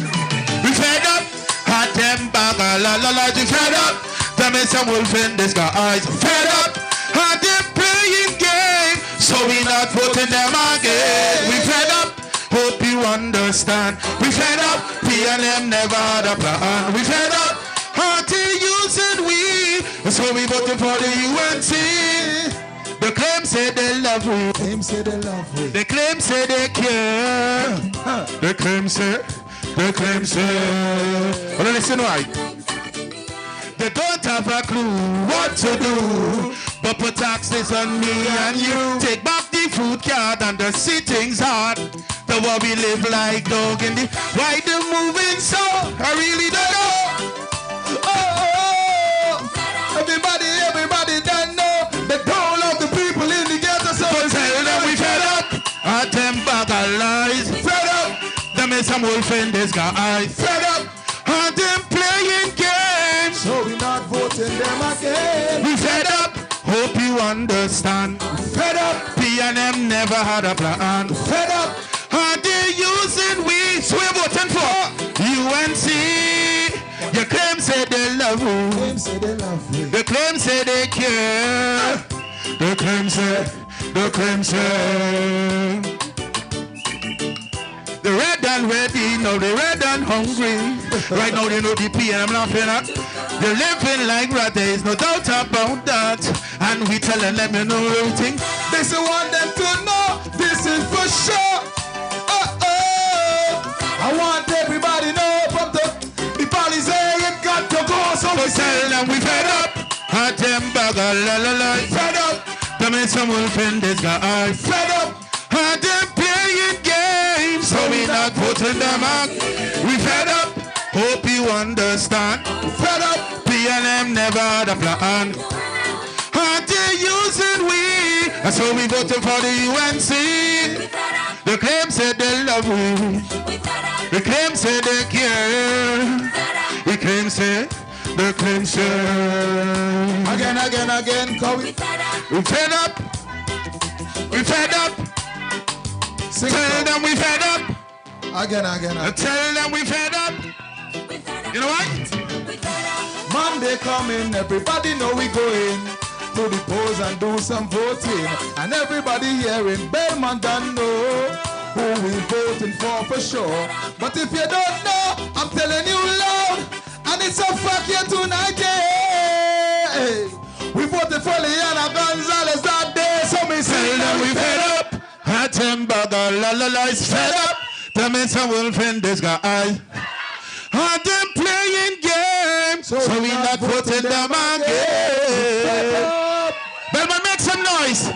We fed up. I them bugger, la la la, you fed up. Them is some wolf in this guy. I fed up. How they playing game? So we not voting them again. We fed up. Hope you understand. We fed up. PNM never had a plan. We fed up. Until you said we. So we voted for the UNC. The claims say they love we. Claim say they love we. They claim say they care. They claim say. Well, listen why. They don't have a clue what to do, but put taxes on me and you. Take back the food card and the sitting's hard. The war we live like dog in the. Why they moving so? I really don't know. Oh, everybody don't know. They don't love the people in the ghetto, so tell them we fed up. At them bag of lies. Fed up. Them is some wolf in this guy. Fed up. And them playing games. So we not voting them again. We fed up. Hope you understand. Fed up. P&M never had a plan. Fed up. And they using we. So we're voting for UNC. Your claim say they love you. Claim say they love you. The claim say they care. The claim say. The red and ready, now they red and hungry. Right now they know the P and I'm laughing at. They're living like rat, there is no doubt about that. And we telling them you know everything. This is want them to know, this is for sure. I want everybody know from the police say it got to go. So we tell them we fed up. At them bag la la la. Fed up. Them is some wolf in this guy. Fed up. And them playing games, so we not putting them out. We fed up. Hope you understand. Fed up. P&M never had a plan. And they using we. And so we voted for the UNC. The claim said they love we. The claim said they care. The claim said. Again, cause we fed up. We fed up. Tell them we fed up. Again. Tell them we fed up. You know what? Monday coming, everybody know we going to the polls and do some voting. And everybody here in Belmont don't know who we voting for sure. But if you don't know, I'm telling you loud. And it's a fuck you tonight, yeah. We voted for Liana Gonzalez that day, so me say Tell them we fed up. At them bugger la la la is fed up. Them is a wolf in this guy. And them playing games, so we not voting them again. Belmont, make some noise.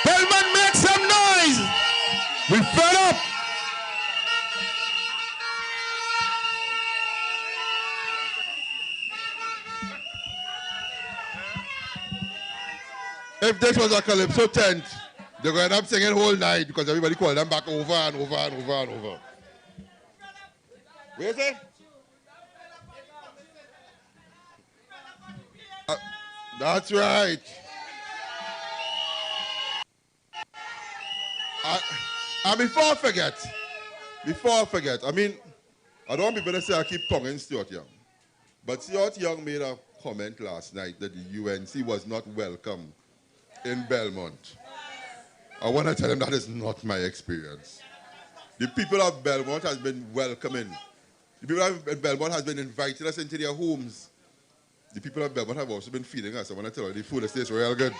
Belmont, make some noise. We fed up. If this was a Calypso tent, they're going to end up singing whole night because everybody called them back over and over and over and over. Where is it? That's right. And before I forget, I mean, I don't want people to say I keep tonguing Stuart Young. But Stuart Young made a comment last night that the UNC was not welcome in Belmont. I want to tell him that is not my experience. The people of Belmont has been welcoming. The people of Belmont has been inviting us into their homes. The people of Belmont have also been feeding us. I want to tell you, the food tastes real good.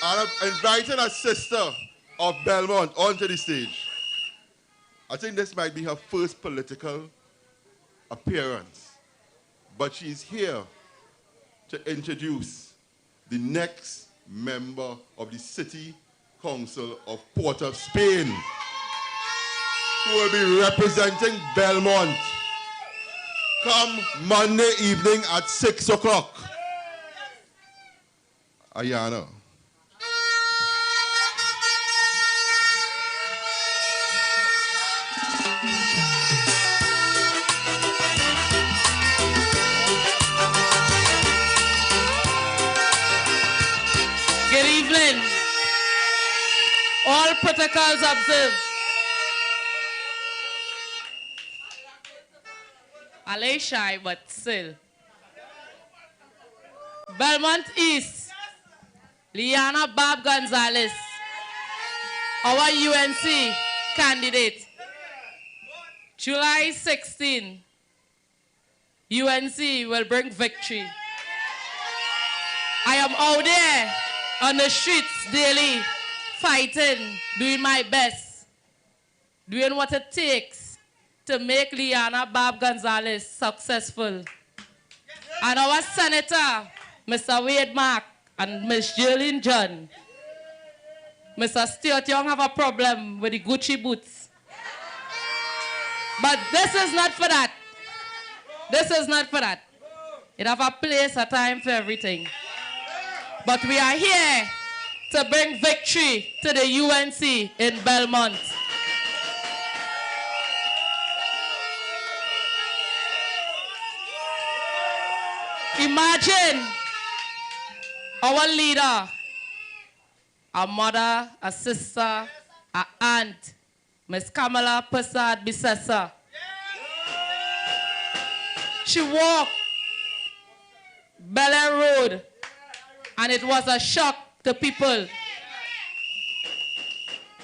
And I'm inviting a sister of Belmont onto the stage. I think this might be her first political appearance. But she's here to introduce the next member of the City Council of Port of Spain, who will be representing Belmont come Monday evening at 6 o'clock. I.A.N. Good evening. All protocols observed. I lay shy, but still. Belmont East, Liana Bob Gonzalez, our UNC candidate. July 16, UNC will bring victory. I am out there on the streets daily, fighting, doing my best, doing what it takes to make Liana Bob Gonzalez successful. And our Senator, Mr. Wade Mark and Ms. Jillian John, Mr. Stuart Young have a problem with the Gucci boots. But this is not for that. This is not for that. It have a place, a time for everything. But we are here to bring victory to the UNC in Belmont. Imagine our leader, a mother, a sister, a aunt, Miss Kamala Prasad Bisesa. She walked Bel Air Road, and it was a shock to people.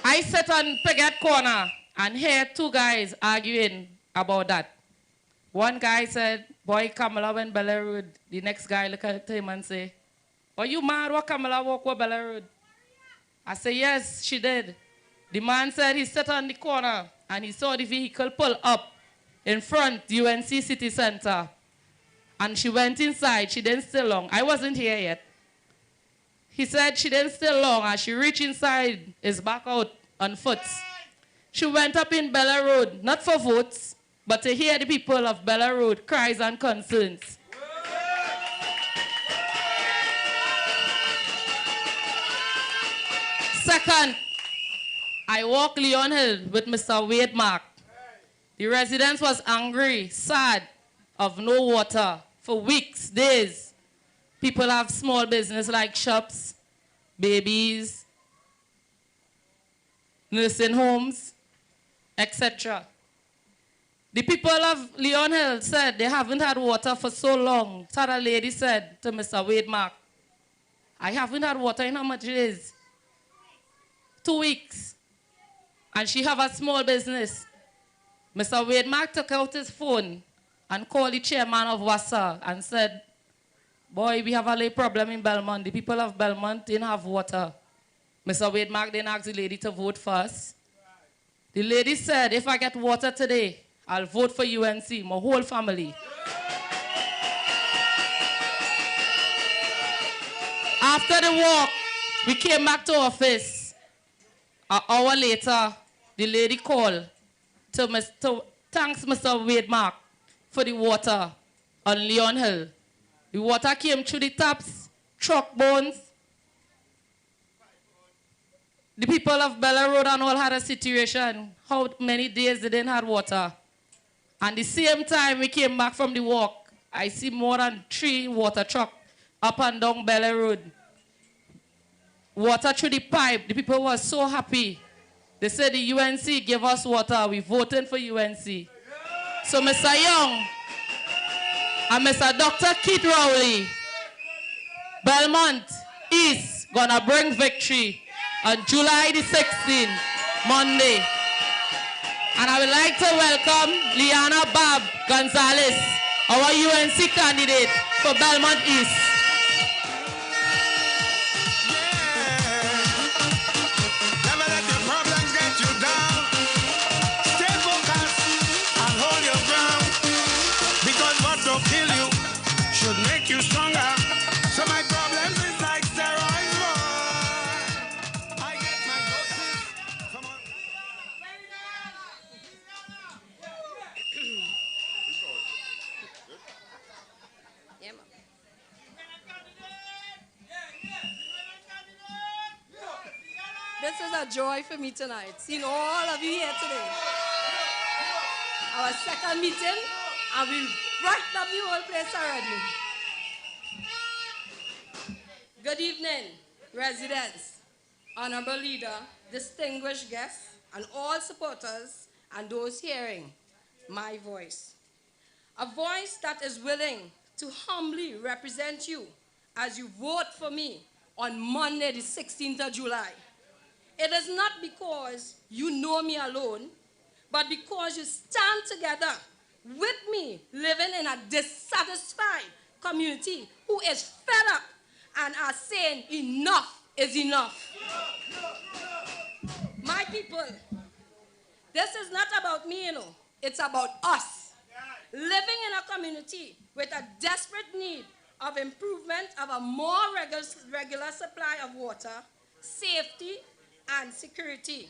I sat on Piggott Corner and heard two guys arguing about that. One guy said, boy, Kamala went Bel Air Road. The next guy looked at him and said, are you mad what Kamala walked with Bel Air Road? I said, yes, she did. The man said he sat on the corner and he saw the vehicle pull up in front UNC City Center. And she went inside. She didn't stay long. I wasn't here yet. He said she didn't stay long. As she reached inside, his back out on foot. She went up in Bel Air Road, not for votes, but to hear the people of Bel Air Road cries and concerns. Second, I walked Leon Hill with Mr. Wade Mark. The residents was angry, sad, of no water for weeks, days. People have small business like shops, babies, nursing homes, etc. The people of Leon Hill said they haven't had water for so long. So a lady said to Mr. Wade Mark, I haven't had water in how much days? 2 weeks. And she have a small business. Mr. Wade Mark took out his phone and called the chairman of WASA and said, boy, we have a little problem in Belmont. The people of Belmont didn't have water. Mr. Wade Mark didn't ask the lady to vote first. The lady said, if I get water today, I'll vote for UNC, my whole family. After the walk, we came back to office. An hour later, the lady called to thanks Mr. Wade Mark for the water on Leon Hill. The water came through the taps, truck bones. The people of Bel Air Road and all had a situation. How many days they didn't have water? And the same time we came back from the walk, I see more than 3 water trucks up and down Bel Air Road. Water through the pipe. The people were so happy. They said the UNC gave us water. We voted for UNC. So Mr. Young and Mr. Dr. Keith Rowley, Belmont East gonna bring victory on July the 16th, Monday. And I would like to welcome Liana Bob Gonzalez, our UNC candidate for Belmont East. This is a joy for me tonight, seeing all of you here today. Our second meeting, and we'll brighten up the whole place already. Good evening, residents, honorable leader, distinguished guests, and all supporters, and those hearing my voice. A voice that is willing to humbly represent you as you vote for me on Monday, the 16th of July. It is not because you know me alone, but because you stand together with me living in a dissatisfied community who is fed up and are saying enough is enough. My people, this is not about me, you know. It's about us. Living in a community with a desperate need of improvement of a more regular supply of water, safety, and security.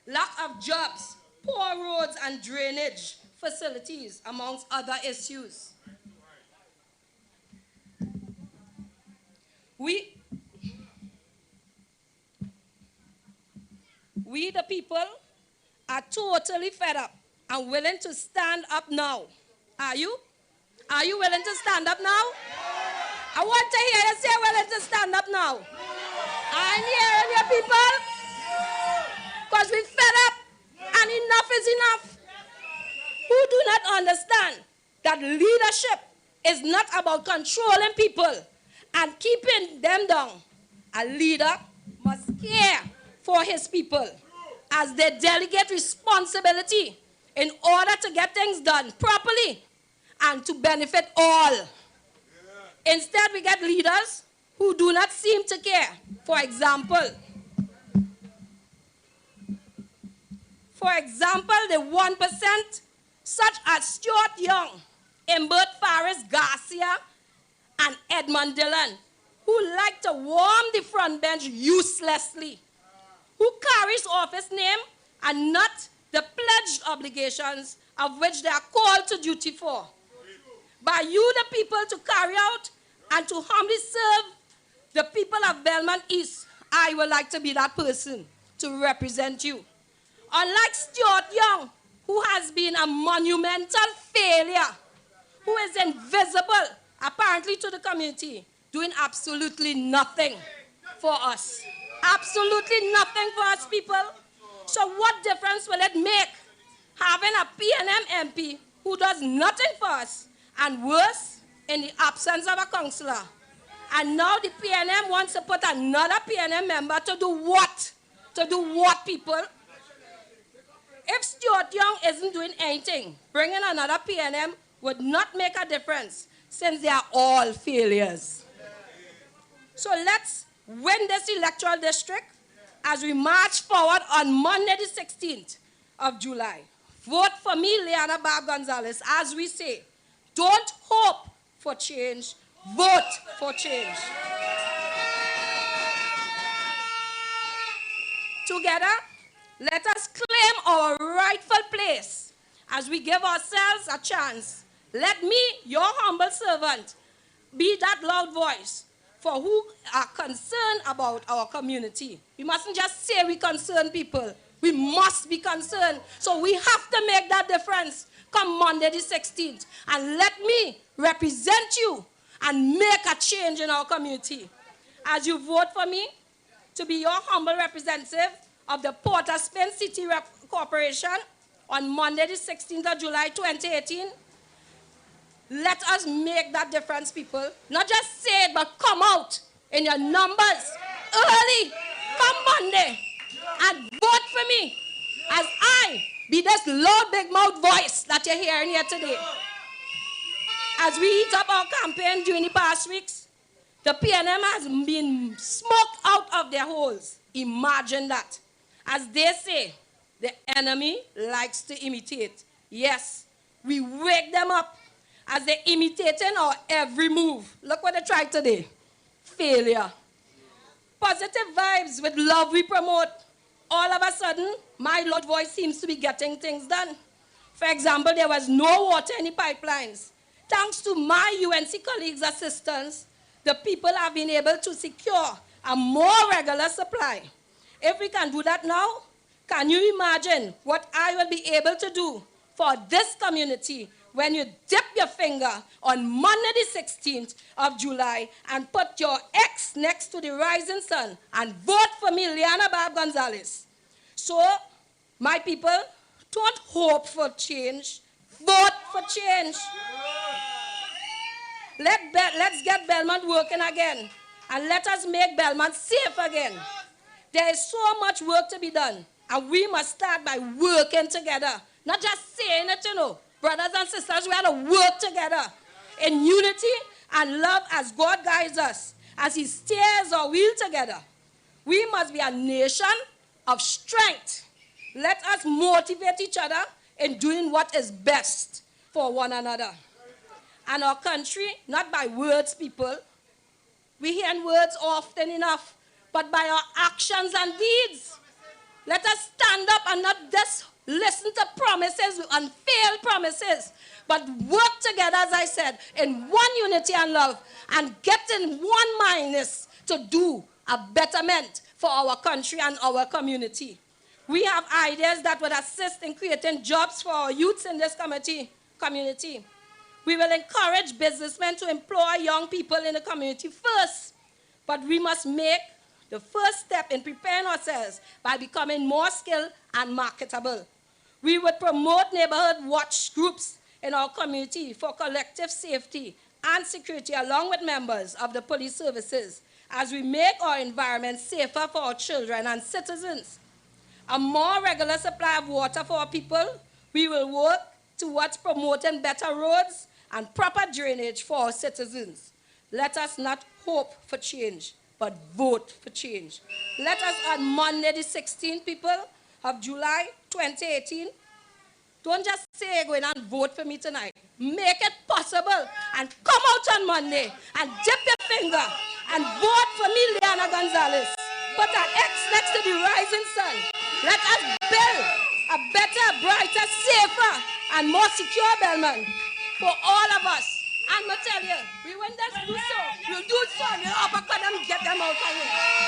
Lack of jobs, poor roads and drainage facilities, amongst other issues. We the people are totally fed up and willing to stand up now. Are you? Are you willing to stand up now? I want to hear you say willing to stand up now. I'm hearing you, people. Because we're fed up and enough is enough. Who do not understand that leadership is not about controlling people and keeping them down. A leader must care for his people as they delegate responsibility in order to get things done properly and to benefit all. Instead, we get leaders who do not seem to care. For example, the 1%, such as Stuart Young, Imbert Faris Garcia, and Edmund Dillon, who like to warm the front bench uselessly, who carries office name and not the pledged obligations of which they are called to duty for. By you, the people, to carry out and to humbly serve the people of Belmont East, I would like to be that person to represent you. Unlike Stuart Young, who has been a monumental failure, who is invisible, apparently, to the community, doing absolutely nothing for us. Absolutely nothing for us, people. So what difference will it make having a PNM MP who does nothing for us, and worse, in the absence of a councillor? And now the PNM wants to put another PNM member to do what? To do what, people? If Stuart Young isn't doing anything, bringing another PNM would not make a difference, since they are all failures. So let's win this electoral district as we march forward on Monday the 16th of July. Vote for me, Leanna Barb Gonzalez. As we say, don't hope for change, vote for change. Together, let us claim our rightful place as we give ourselves a chance. Let me, your humble servant, be that loud voice for who are concerned about our community. We mustn't just say we concern people. We must be concerned. So we have to make that difference come Monday the 16th. And let me represent you and make a change in our community. As you vote for me to be your humble representative of the Port of Spain City Corporation on Monday the 16th of July 2018, let us make that difference, people. Not just say it, but come out in your numbers early, come Monday, and vote for me as I be this loud, big mouth voice that you're hearing here today. As we heat up our campaign during the past weeks, the PNM has been smoked out of their holes. Imagine that. As they say, the enemy likes to imitate. Yes, we wake them up as they're imitating our every move. Look what they tried today. Failure. Positive vibes with love we promote. All of a sudden, my loud voice seems to be getting things done. For example, there was no water in the pipelines. Thanks to my UNC colleagues' assistance, the people have been able to secure a more regular supply. If we can do that now, can you imagine what I will be able to do for this community when you dip your finger on Monday the 16th of July and put your X next to the rising sun and vote for me, Leanna Barb Gonzalez? So, my people, don't hope for change. Vote for change. Let's get Belmont working again. And let us make Belmont safe again. There is so much work to be done. And we must start by working together. Not just saying it, you know. Brothers and sisters, we have to work together in unity and love as God guides us, as He steers our wheel together. We must be a nation of strength. Let us motivate each other in doing what is best for one another. And our country, not by words, people. We hear words often enough, but by our actions and deeds. Let us stand up and not just listen to promises and failed promises, but work together, as I said, in one unity and love, and get in one mindness to do a betterment for our country and our community. We have ideas that would assist in creating jobs for our youths in this community. We will encourage businessmen to employ young people in the community first, but we must make the first step in preparing ourselves by becoming more skilled and marketable. We would promote neighborhood watch groups in our community for collective safety and security, along with members of the police services, as we make our environment safer for our children and citizens. A more regular supply of water for our people, we will work towards promoting better roads and proper drainage for our citizens. Let us not hope for change, but vote for change. Let us on Monday the 16th, people, of July 2018, don't just say go in and vote for me tonight. Make it possible and come out on Monday and dip your finger and vote for me, Liana Gonzalez. Put an X next to the rising sun. Let us build a better, brighter, safer, and more secure Belmont for all of us. And I tell you, we won't just do so. We'll do so. We'll uppercut them, get them out of here.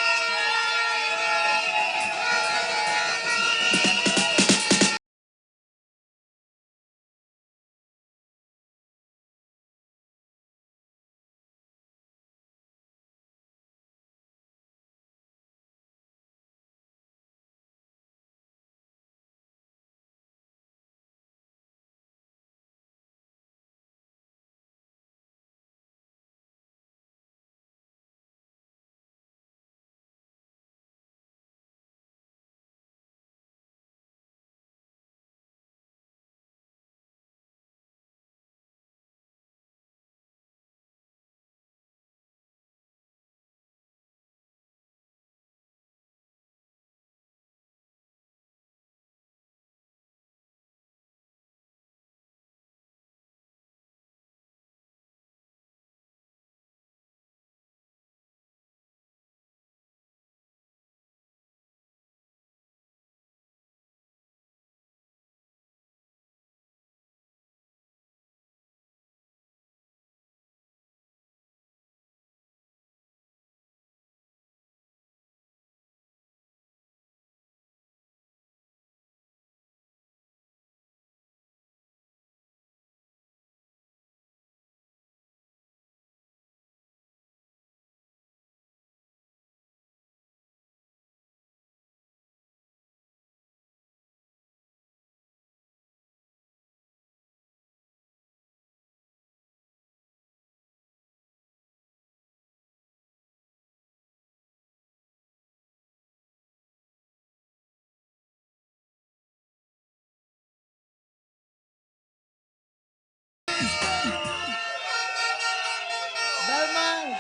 Belmont.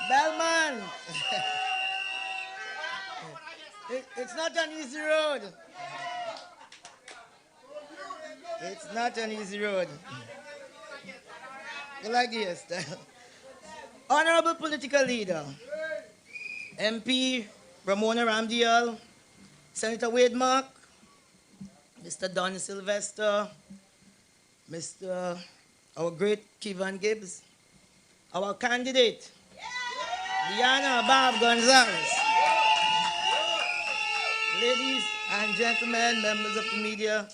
Belmont. It's not an easy road. It's not an easy road. You like this? Honorable political leader, MP Ramona Ramdial, Senator Wade Mark, Mr. Don Sylvester, Mr. our great Kevin Gibbs, our candidate, Diana Bob Gonzalez, ladies and gentlemen, members of the media,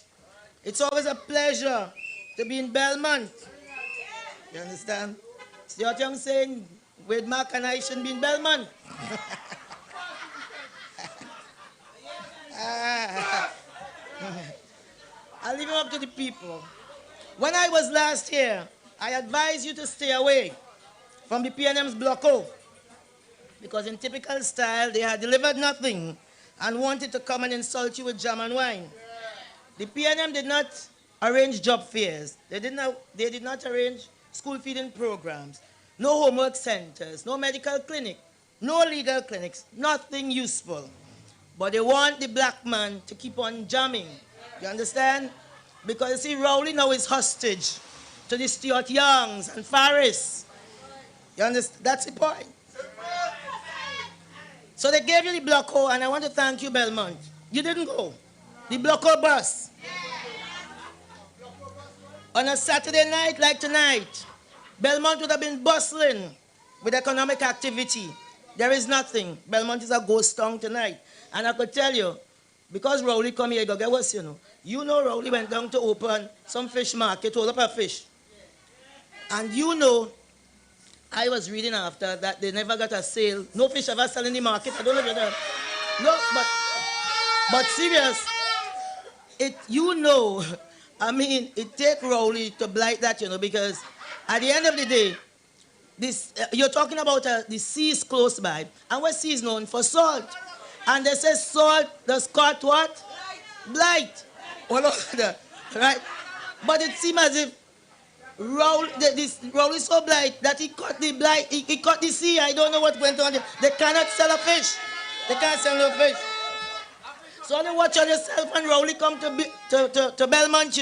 it's always a pleasure to be in Belmont. You understand? See what I'm saying? Wade Mark and I shouldn't be in Belmont. I'll leave it up to the people. When I was last here, I advised you to stay away from the PNM's Block O, because in typical style, they had delivered nothing and wanted to come and insult you with jam and wine. The PNM did not arrange job fairs. They did not arrange school feeding programs. No homework centers, no medical clinic, no legal clinics, nothing useful. But they want the black man to keep on jamming. You understand? Because you see, Rowley now is hostage to the Stuart Youngs and Faris. You understand? That's the point. So they gave you the Bloco, and I want to thank you, Belmont. You didn't go. The Bloco bus. On a Saturday night like tonight, Belmont would have been bustling with economic activity. There is nothing. Belmont is a ghost town tonight. And I could tell you, because Rowley come here, go get what's, you know Rowley went down to open some fish market, hold up a fish. And you know, I was reading after that they never got a sale. No fish ever sell in the market. I don't know if you know. No, but serious, it take Rowley to blight that, because at the end of the day, you're talking about the sea is close by, and what sea is known for salt. And they say salt does cut what? Blight. All of that, right? But it seems as if Rowley is so blight that he cut the blight, he cut the sea. I don't know what went on there. They cannot sell a fish. They can't sell no fish. So only watch on yourself and Rowley come to Belmont,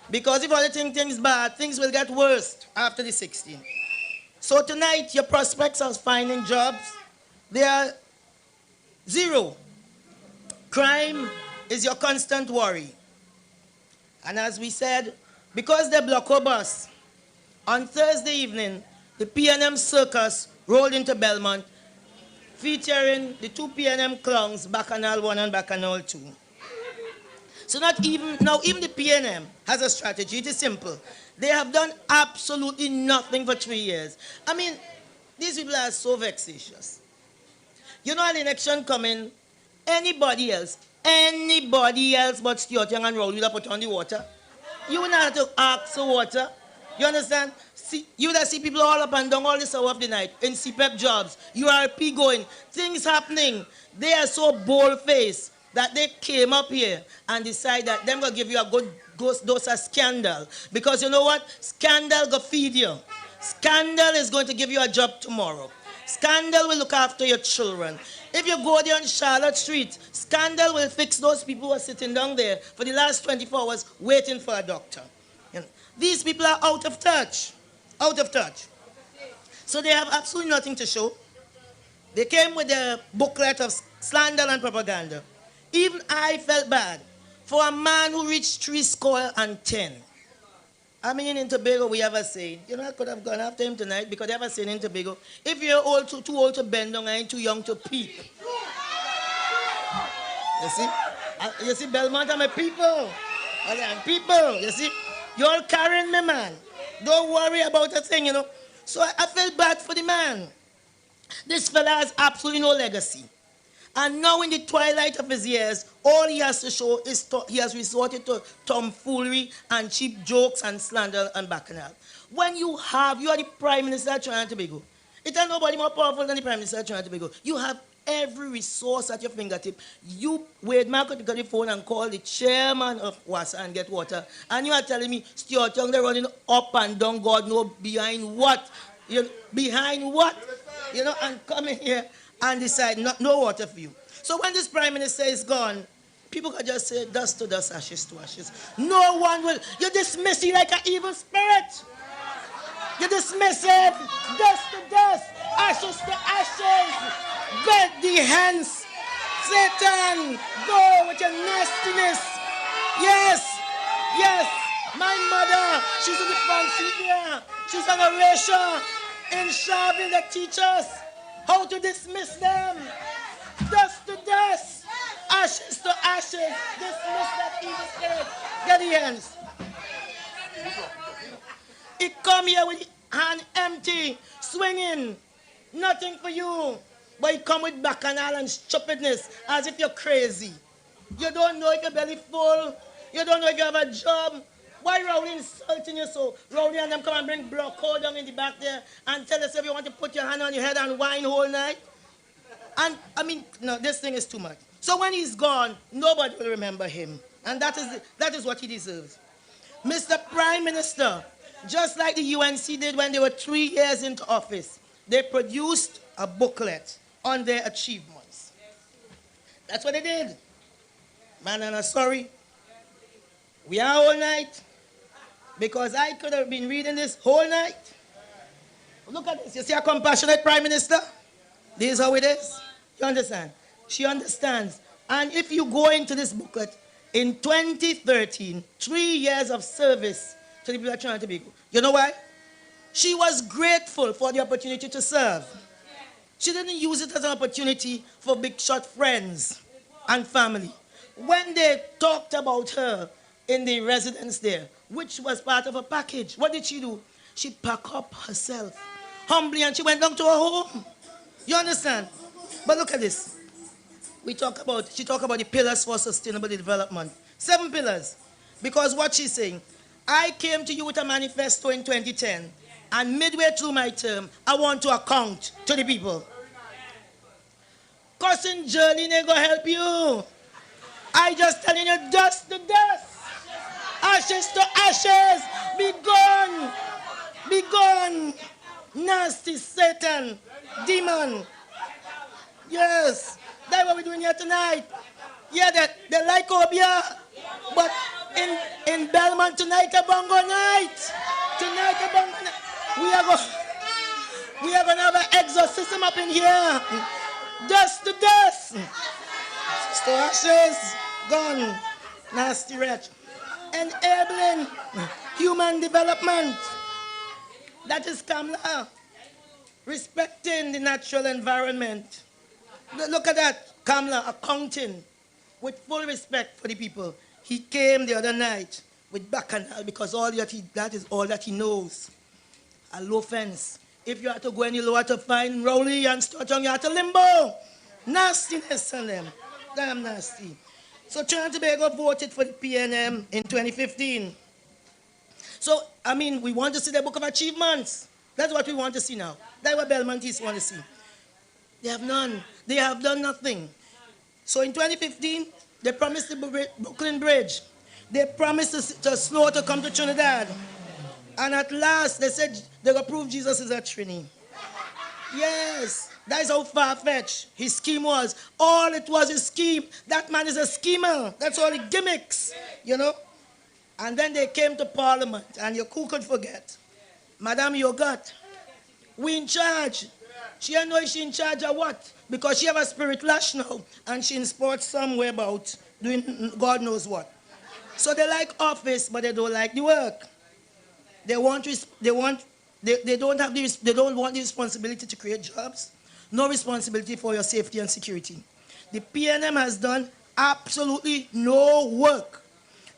because if all the things bad, things will get worse after the 16th. So tonight, your prospects of finding jobs, they are zero. Crime is your constant worry. And as we said, because the Bloco bus, on Thursday evening, the PNM circus rolled into Belmont, featuring the two PNM clowns, Bacchanal 1 and Bacchanal 2. So even the PNM has a strategy. It is simple. They have done absolutely nothing for 3 years. I mean, these people are so vexatious. An election coming, anybody else but Stuart Young and Rowley would have put on the water. You would not have to ask for water. You understand? You would have see people all up and down all this hour of the night in CPEP jobs, URP going, things happening. They are so bold-faced that they came up here and decided that they're going to give you a good dose of scandal. Because you know what? Scandal will feed you. Scandal is going to give you a job tomorrow. Scandal will look after your children. If you go there on Charlotte Street, Scandal will fix those people who are sitting down there for the last 24 hours waiting for a doctor. These people are out of touch. Out of touch. So they have absolutely nothing to show. They came with a booklet of slander and propaganda. Even I felt bad for a man who reached 10. I mean, in Tobago, we have a saying. I could have gone after him tonight because they have a saying in Tobago. If you're too old to bend down, I ain't too young to peep. You see, Belmont, I'm a people. I'm people. You see, you're all carrying me, man. Don't worry about a thing, So I felt bad for the man. This fella has absolutely no legacy. And now in the twilight of his years, all he has to show is he has resorted to tomfoolery and cheap jokes and slander and bacchanal. When you are the Prime Minister of Trinidad and Tobago, it ain't nobody more powerful than the Prime Minister of Trinidad and Tobago. You have every resource at your fingertip. Wade Marco to get the phone and call the chairman of WASA and get water. And you are telling me, Stuart Young, they're running up and down, God know behind what? Behind what? And coming here and decide no water for you. So when this Prime Minister is gone, people can just say dust to dust, ashes to ashes. No one will. You dismiss it like an evil spirit. You dismiss it. Dust to dust, ashes to ashes. Get the hands. Satan, go with your nastiness. Yes. My mother, she's in the front seat here. She's on a ratio in Sharville that teaches how to dismiss them. Dust to dust, ashes to ashes. Dismiss that evil spirit. Get the hands. He come here with hand empty, swinging. Nothing for you. But he come with bacchanal and stupidness as if you're crazy. You don't know if your belly full. You don't know if you have a job. Why Rowley insulting you so? Rowley and them come and bring Bloco down in the back there and tell us if you want to put your hand on your head and whine whole night. And, no, this thing is too much. So when he's gone, nobody will remember him. And that is what he deserves. Mr. Prime Minister, just like the UNC did when they were 3 years into office, they produced a booklet on their achievements. That's what they did. Man, and I'm sorry. We are all night because I could have been reading this whole night. Look at this. You see a compassionate Prime Minister? This is how it is. You understand? She understands. And if you go into this booklet, in 2013, 3 years of service to the people of Trinidad and Tobago. You know why? She was grateful for the opportunity to serve. She didn't use it as an opportunity for big shot friends and family. When they talked about her in the residence there, which was part of a package, what did she do? She packed up herself humbly and she went down to her home. You understand? But look at this. She talked about the pillars for sustainable development. 7 pillars. Because what she's saying, I came to you with a manifesto in 2010, and midway through my term, I want to account to the people. Cousin Journey, they go help you. I just telling you, dust to dust. Ashes to ashes. Be gone. Be gone. Nasty Satan. Demon. Yes. That's what we're doing here tonight. Yeah, they like Obia. But in Belmont tonight, a bongo night. Tonight, a bongo night. We are going to have an exorcism up in here. Dust to dust. To ashes. Gone. Nasty wretch. Enabling human development. That is Kamla. Respecting the natural environment. Look at that. Kamla accounting with full respect for the people. He came the other night with bacchanal because that is all that he knows. A low fence. If you have to go any lower to find Rowley and Sturgeon, you have to limbo. Nastiness on them. Damn nasty. So Trinidad and Tobago voted for the PNM in 2015. So, I mean, we want to see the book of achievements. That's what we want to see now. That's what Belmontees want to see. They have none. They have done nothing. So in 2015, they promised the Brooklyn Bridge. They promised to slow to come to Trinidad. And at last, they said they will prove Jesus is a Trini. Yes, that is how far-fetched his scheme was. All it was a scheme. That man is a schemer. That's all the gimmicks, you know. And then they came to Parliament, and who could forget? Madame Yogat, we in charge. She don't know if she in charge of what. Because she have a spirit lash now, and she in sports somewhere about doing God knows what. So they like office, but they don't like the work. They don't want the responsibility to create jobs, no responsibility for your safety and security. The PNM has done absolutely no work.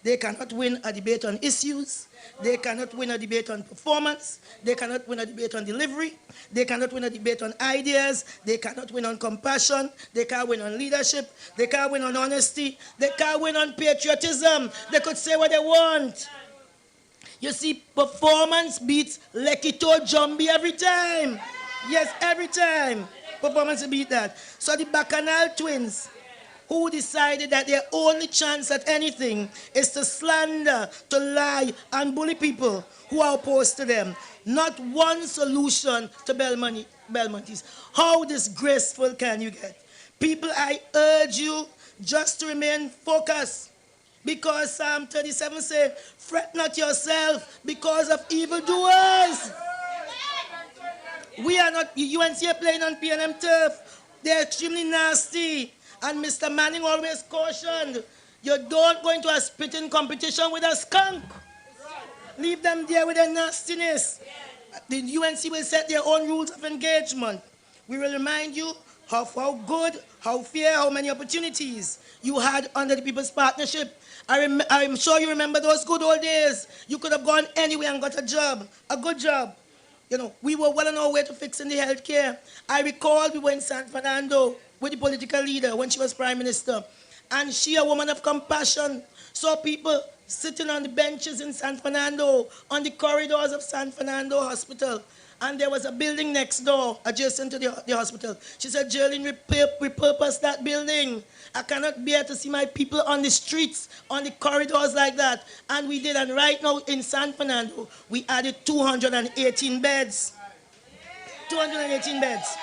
They cannot win a debate on issues. They cannot win a debate on performance. They cannot win a debate on delivery. They cannot win a debate on ideas. They cannot win on compassion. They can't win on leadership. They can't win on honesty. They can't win on patriotism. They could say what they want. You see, performance beats Lekito Jumbi every time. Yes, every time. Performance beat that. So the Bacchanal twins, who decided that their only chance at anything is to slander, to lie, and bully people who are opposed to them. Not one solution to Belmontees. How disgraceful can you get? People, I urge you just to remain focused. Because Psalm 37 says, fret not yourself because of evildoers. We are not, UNC are playing on PNM turf. They're extremely nasty. And Mr. Manning always cautioned, you don't go into a spitting competition with a skunk. Leave them there with their nastiness. The UNC will set their own rules of engagement. We will remind you of how good, how fair, how many opportunities you had under the People's Partnership. I'm sure you remember those good old days. You could have gone anywhere and got a job, a good job. You know, we were well on our way to fixing the health care. I recall we were in San Fernando with the political leader when she was Prime Minister. And she, a woman of compassion, saw people sitting on the benches in San Fernando, on the corridors of San Fernando Hospital. and there was a building next door adjacent to the hospital. She said, Geraldine, repurpose that building. I cannot bear to see my people on the streets, on the corridors like that. And we did, and right now in San Fernando, we added 218 beds. 218 beds.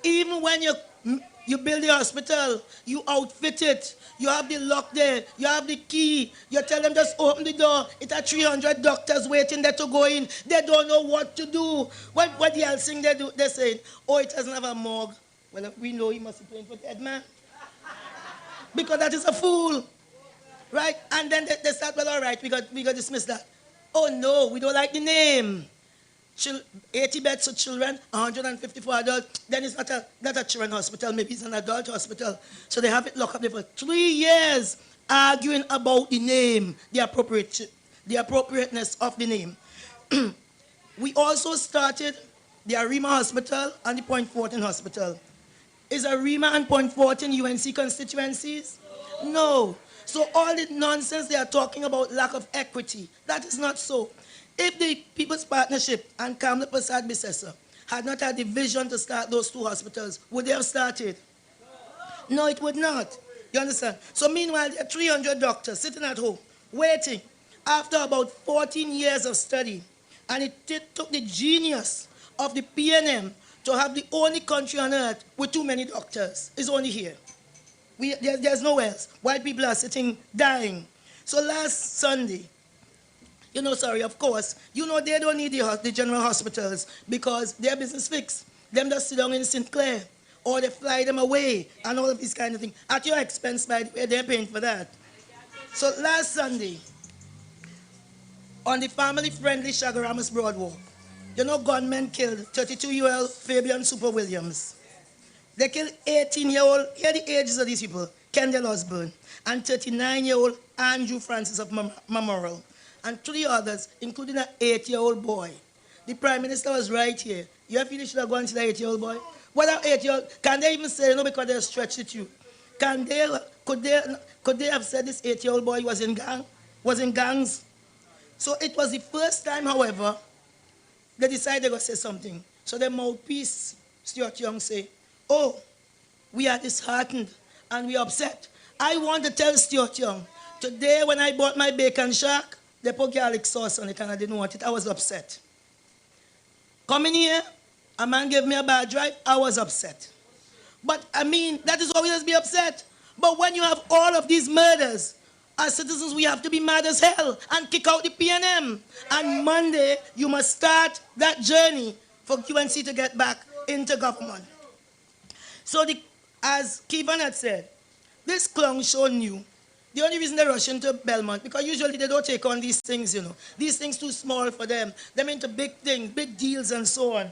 Even when you build the hospital, you outfit it, you have the lock there, you have the key, you tell them just open the door, it are 300 doctors waiting there to go in, they don't know what to do. What the else thing they do? They say, oh, it doesn't have a morgue. Well, we know he must be playing for dead man. Because that is a fool. Right? And then they start, well, all right, we got dismissed that. Oh no, we don't like the name. 80 beds for children, 150 for adults. Then it's not a children's hospital, maybe it's an adult hospital. So they have it locked up there for 3 years, arguing about the name, the appropriateness of the name. We also started the Arima Hospital and the Point Fortin Hospital. Is Arima and Point Fortin UNC constituencies? No. So all the nonsense they are talking about lack of equity, that is not so. If the People's Partnership and Kamla Prasad Bisesa had not had the vision to start those 2 hospitals, would they have started? No, it would not. You understand? So meanwhile, there are 300 doctors sitting at home, waiting, after about 14 years of study. And it took the genius of the PNM to have the only country on earth with too many doctors. It's only here. There's nowhere else. White people are sitting, dying. So last Sunday, of course, they don't need the general hospitals because their business fixed. Them just sit down in St. Clair, or they fly them away, and all of these kind of things. At your expense, by the way, they're paying for that. So last Sunday, on the family-friendly Chagaramas Broadwalk, gunmen killed 32-year-old Fabian Super Williams. They killed 18-year-old, here are the ages of these people, Kendall Osborne, and 39-year-old Andrew Francis of Memorial. And 3 others, including an 8-year-old boy. The Prime Minister was right here. You feel you should have gone to the 8-year-old boy? What an 8-year-old, can they even say, no, because they stretched it you? Could they have said this 8-year-old boy was in gangs? So it was the first time, however, they decided they were going to say something. So their mouthpiece, Stuart Young, say, oh, we are disheartened and we are upset. I want to tell Stuart Young, today when I bought my bacon shack, they put garlic sauce on it and I didn't want it. I was upset. Coming here, a man gave me a bad drive. I was upset. But I mean, that is always be upset. But when you have all of these murders, as citizens, we have to be mad as hell and kick out the PNM. And Monday, you must start that journey for UNC to get back into government. So as Kevin had said, this clown show knew. The only reason they rush into Belmont, because usually they don't take on these things, These things too small for them. They're into big things, big deals and so on.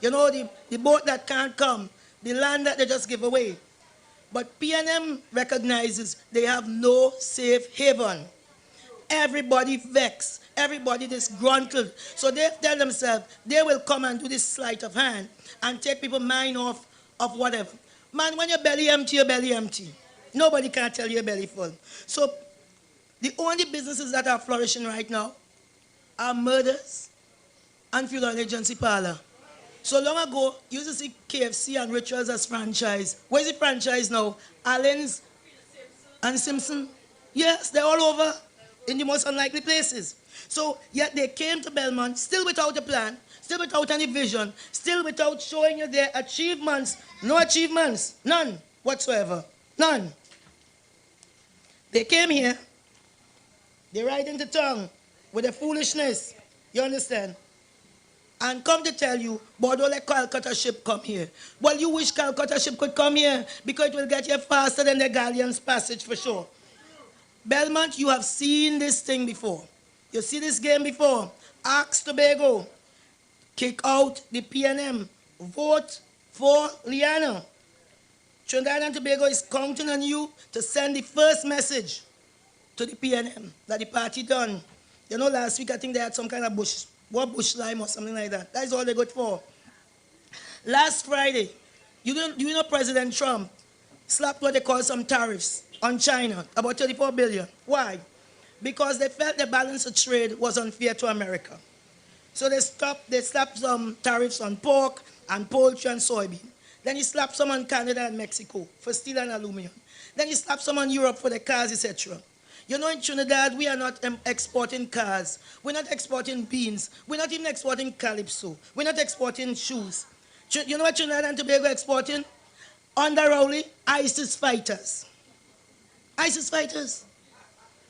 The boat that can't come, the land that they just give away. But PNM recognizes they have no safe haven. Everybody vexed, everybody disgruntled. So they tell themselves they will come and do this sleight of hand and take people's mind off of whatever. Man, when your belly empty, your belly empty. Nobody can tell your belly full. So the only businesses that are flourishing right now are murders and funeral agency parlor. So long ago, you used to see KFC and Rituals as franchise. Where is the franchise now? Allen's and Simpson? Yes, they're all over in the most unlikely places. So yet they came to Belmont still without a plan, still without any vision, still without showing you their achievements. No achievements, none whatsoever, none. They came here, they ride into town with their foolishness, you understand? And come to tell you, but don't let Calcutta ship come here. Well, you wish Calcutta ship could come here because it will get here faster than the Galleon's passage for sure. Belmont, you have seen this thing before. You see this game before. Ask Tobago, kick out the PNM, vote for Liana. Trinidad and Tobago is counting on you to send the first message to the PNM that the party done. Last week I think they had some kind of bush lime or something like that. That is all they got for. Last Friday, you know President Trump slapped what they call some tariffs on China, about 34 billion. Why? Because they felt the balance of trade was unfair to America. So they slapped some tariffs on pork and poultry and soybean. Then he slapped some on Canada and Mexico for steel and aluminum. Then he slapped some on Europe for the cars, etc. You know, in Trinidad, we are not exporting cars. We're not exporting beans. We're not even exporting calypso. We're not exporting shoes. You know what Trinidad and Tobago exporting? Under Rowley, ISIS fighters. ISIS fighters.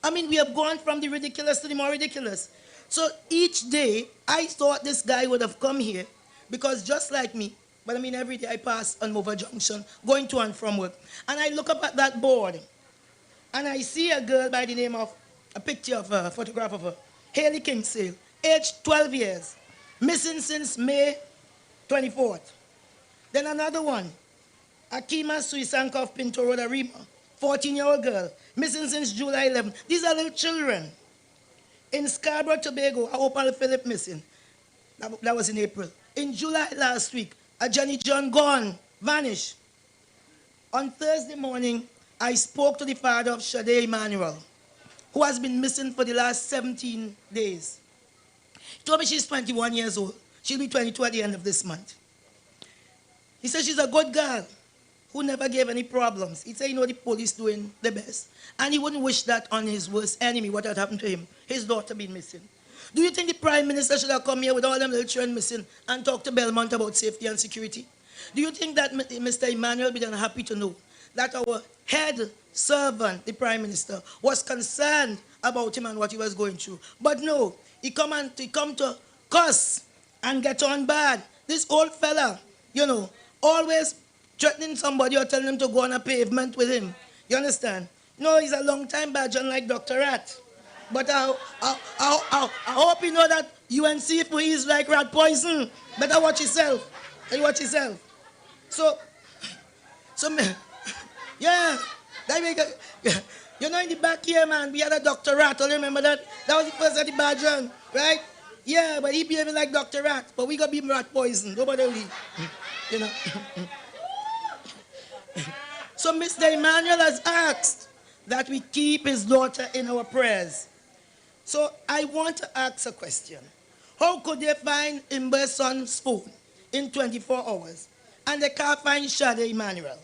I mean, we have gone from the ridiculous to the more ridiculous. So each day, I thought this guy would have come here because just like me, but I mean, every day I pass on Mova Junction, going to and from work. And I look up at that board, and I see a girl by the name of, a picture of her, a photograph of her, Haley Kingsale, age 12 years, missing since May 24th. Then another one, Akima Suisankov Pinto Road Arima, 14-year-old girl, missing since July 11th. These are little children. In Scarborough, Tobago, Opal Philip missing. That was in April. In July last week, a Johnny John gone, vanished. On Thursday morning, I spoke to the father of Shade Emmanuel, who has been missing for the last 17 days. He told me she's 21 years old. She'll be 22 at the end of this month. He said she's a good girl who never gave any problems. He said, you know, the police doing the best. And he wouldn't wish that on his worst enemy, what had happened to him, his daughter being missing. Do you think the Prime Minister should have come here with all them little children missing and talk to Belmont about safety and security? Do you think that Mr. Emmanuel would be happy to know that our head servant, the Prime Minister, was concerned about him and what he was going through? But no, he come to cuss and get on bad. This old fella, you know, always threatening somebody or telling them to go on a pavement with him. You understand? No, he's a long-time badge, unlike Dr. Rat. But I hope you know that UNC for is like rat poison. Better watch yourself. Watch yourself. So yeah. You know, in the back here, man, we had a Dr. Rat. You remember that? That was the first of the badge, right? Yeah, but he behaving like Dr. Rat. But we got to be rat poison. Nobody will leave. You know. So Mr. Emmanuel has asked that we keep his daughter in our prayers. So I want to ask a question. How could they find Imber's son's phone in 24 hours and they can't find Shade Emmanuel?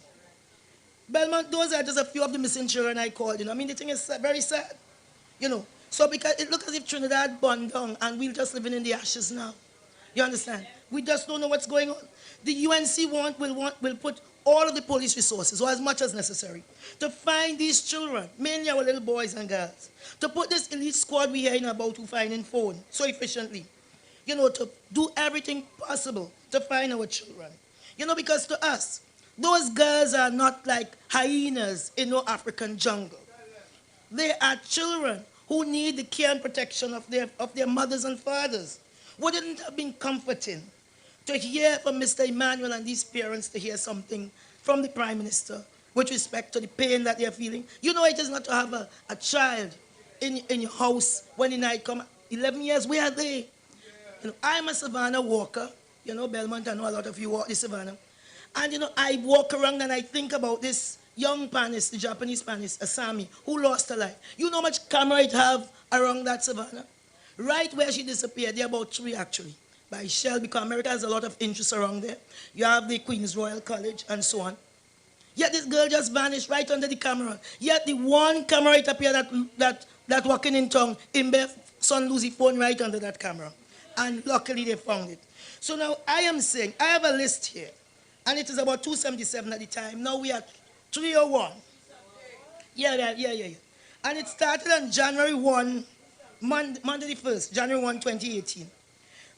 Belmont, those are just a few of the missing children I called. You know, I mean, the thing is very sad. You know, so because it looks as if Trinidad burned down and we're just living in the ashes now. You understand? We just don't know what's going on. The UNC will put all of the police resources, or as much as necessary, to find these children, mainly our little boys and girls, to put this elite squad we hearing about who finding phone so efficiently, you know, to do everything possible to find our children. You know, because to us, those girls are not like hyenas in no African jungle. They are children who need the care and protection of their mothers and fathers. Wouldn't it have been comforting to hear from Mr. Emmanuel and these parents to hear something from the Prime Minister with respect to the pain that they're feeling? You know, it is not to have a child in your house when the night comes. 11 years, where are they? You know, I'm a Savannah walker. You know, Belmont, I know a lot of you walk the Savannah. And, you know, I walk around and I think about this young panist, the Japanese panist, Asami, who lost her life. You know how much camera it have around that Savannah? Right where she disappeared, there are about 3 actually. By Shell, because America has a lot of interest around there. You have the Queen's Royal College and so on. Yet this girl just vanished right under the camera. Yet the one camera it appeared that walking in town, Imbe's son lose his phone right under that camera. And luckily they found it. So now I am saying, I have a list here. And it is about 277 at the time. Now we are 301. Yeah. And it started on January 1, Monday the 1st, January 1, 2018.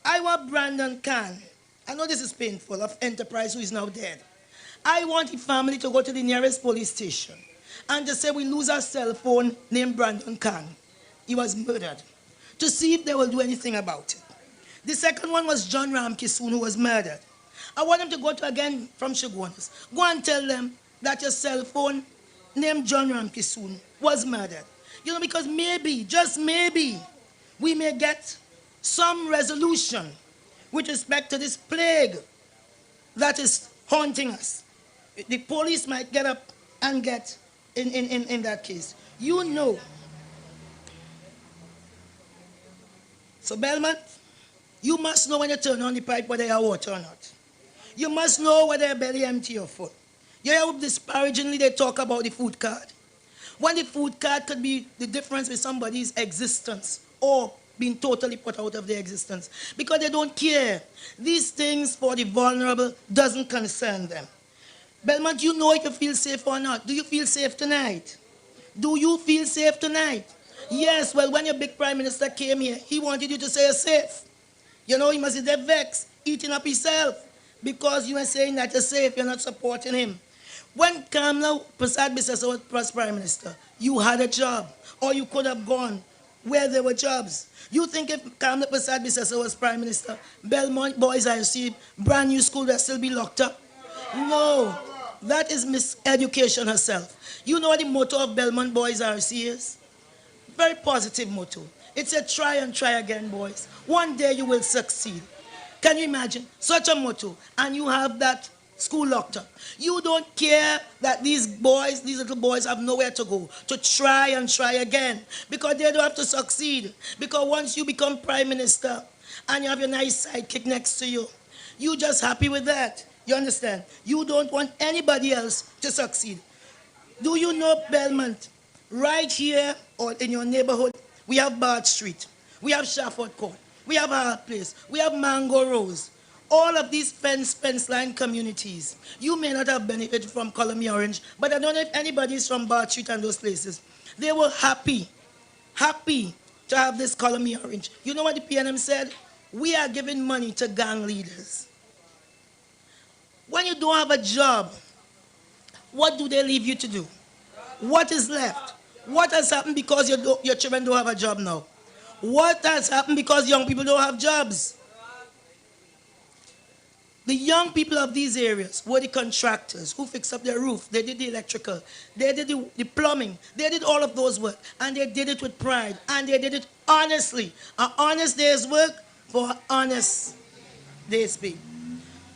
I want Brandon Khan, I know this is painful, of Enterprise, who is now dead. I want the family to go to the nearest police station and to say we lose our cell phone named Brandon Khan. He was murdered. To see if they will do anything about it. The second one was John Ramkisoon, who was murdered. I want them to go to, again, from Shogunas. Go and tell them that your cell phone named John Ramkisoon was murdered. You know, because maybe, just maybe, we may get some resolution with respect to this plague that is haunting us. The police might get up and get in that case. You know. So Belmont, You must know when you turn on the pipe whether you have water or not. You must know whether your belly empty or full. You hear how disparagingly they talk about the food card. When the food card could be the difference with somebody's existence or being totally put out of their existence. Because they don't care. These things for the vulnerable doesn't concern them. Belmont, you know if you feel safe or not. Do you feel safe tonight? Do you feel safe tonight? Yes, well, when your big prime minister came here, he wanted you to say you're safe. You know, he must be there vexed, eating up himself, because you are saying that you're safe, you're not supporting him. When Kamla Prasad Bisesa was prime minister, you had a job, or you could have gone where there were jobs. You think if Kamla Prasad Bisesa was prime minister, Belmont boys I see brand new school that still be locked up? No, that is miseducation herself. You know what the motto of Belmont Boys RC is? Very positive motto. It's a try and try again, boys. One day you will succeed. Can you imagine such a motto, and you have that school locked up? You don't care that these boys, these little boys have nowhere to go, to try and try again, because they don't have to succeed. Because once you become prime minister and you have your nice sidekick next to you, you just happy with that. You understand? You don't want anybody else to succeed. Do you know, Belmont, right here or in your neighborhood, we have Bard Street, we have Shafford Court, we have Hart Place, we have Mango Rose. All of these fence line communities, you may not have benefited from Colony Orange, but I don't know if anybody is from Bard Street and those places. They were happy to have this Colony Orange. You know what the PNM said? We are giving money to gang leaders. When you don't have a job, what do they leave you to do? What is left? What has happened because your children don't have a job now? What has happened because young people don't have jobs? The young people of these areas were the contractors who fixed up their roof. They did the electrical. They did the plumbing. They did all of those work. And they did it with pride. And they did it honestly. An honest day's work for an honest day's pay.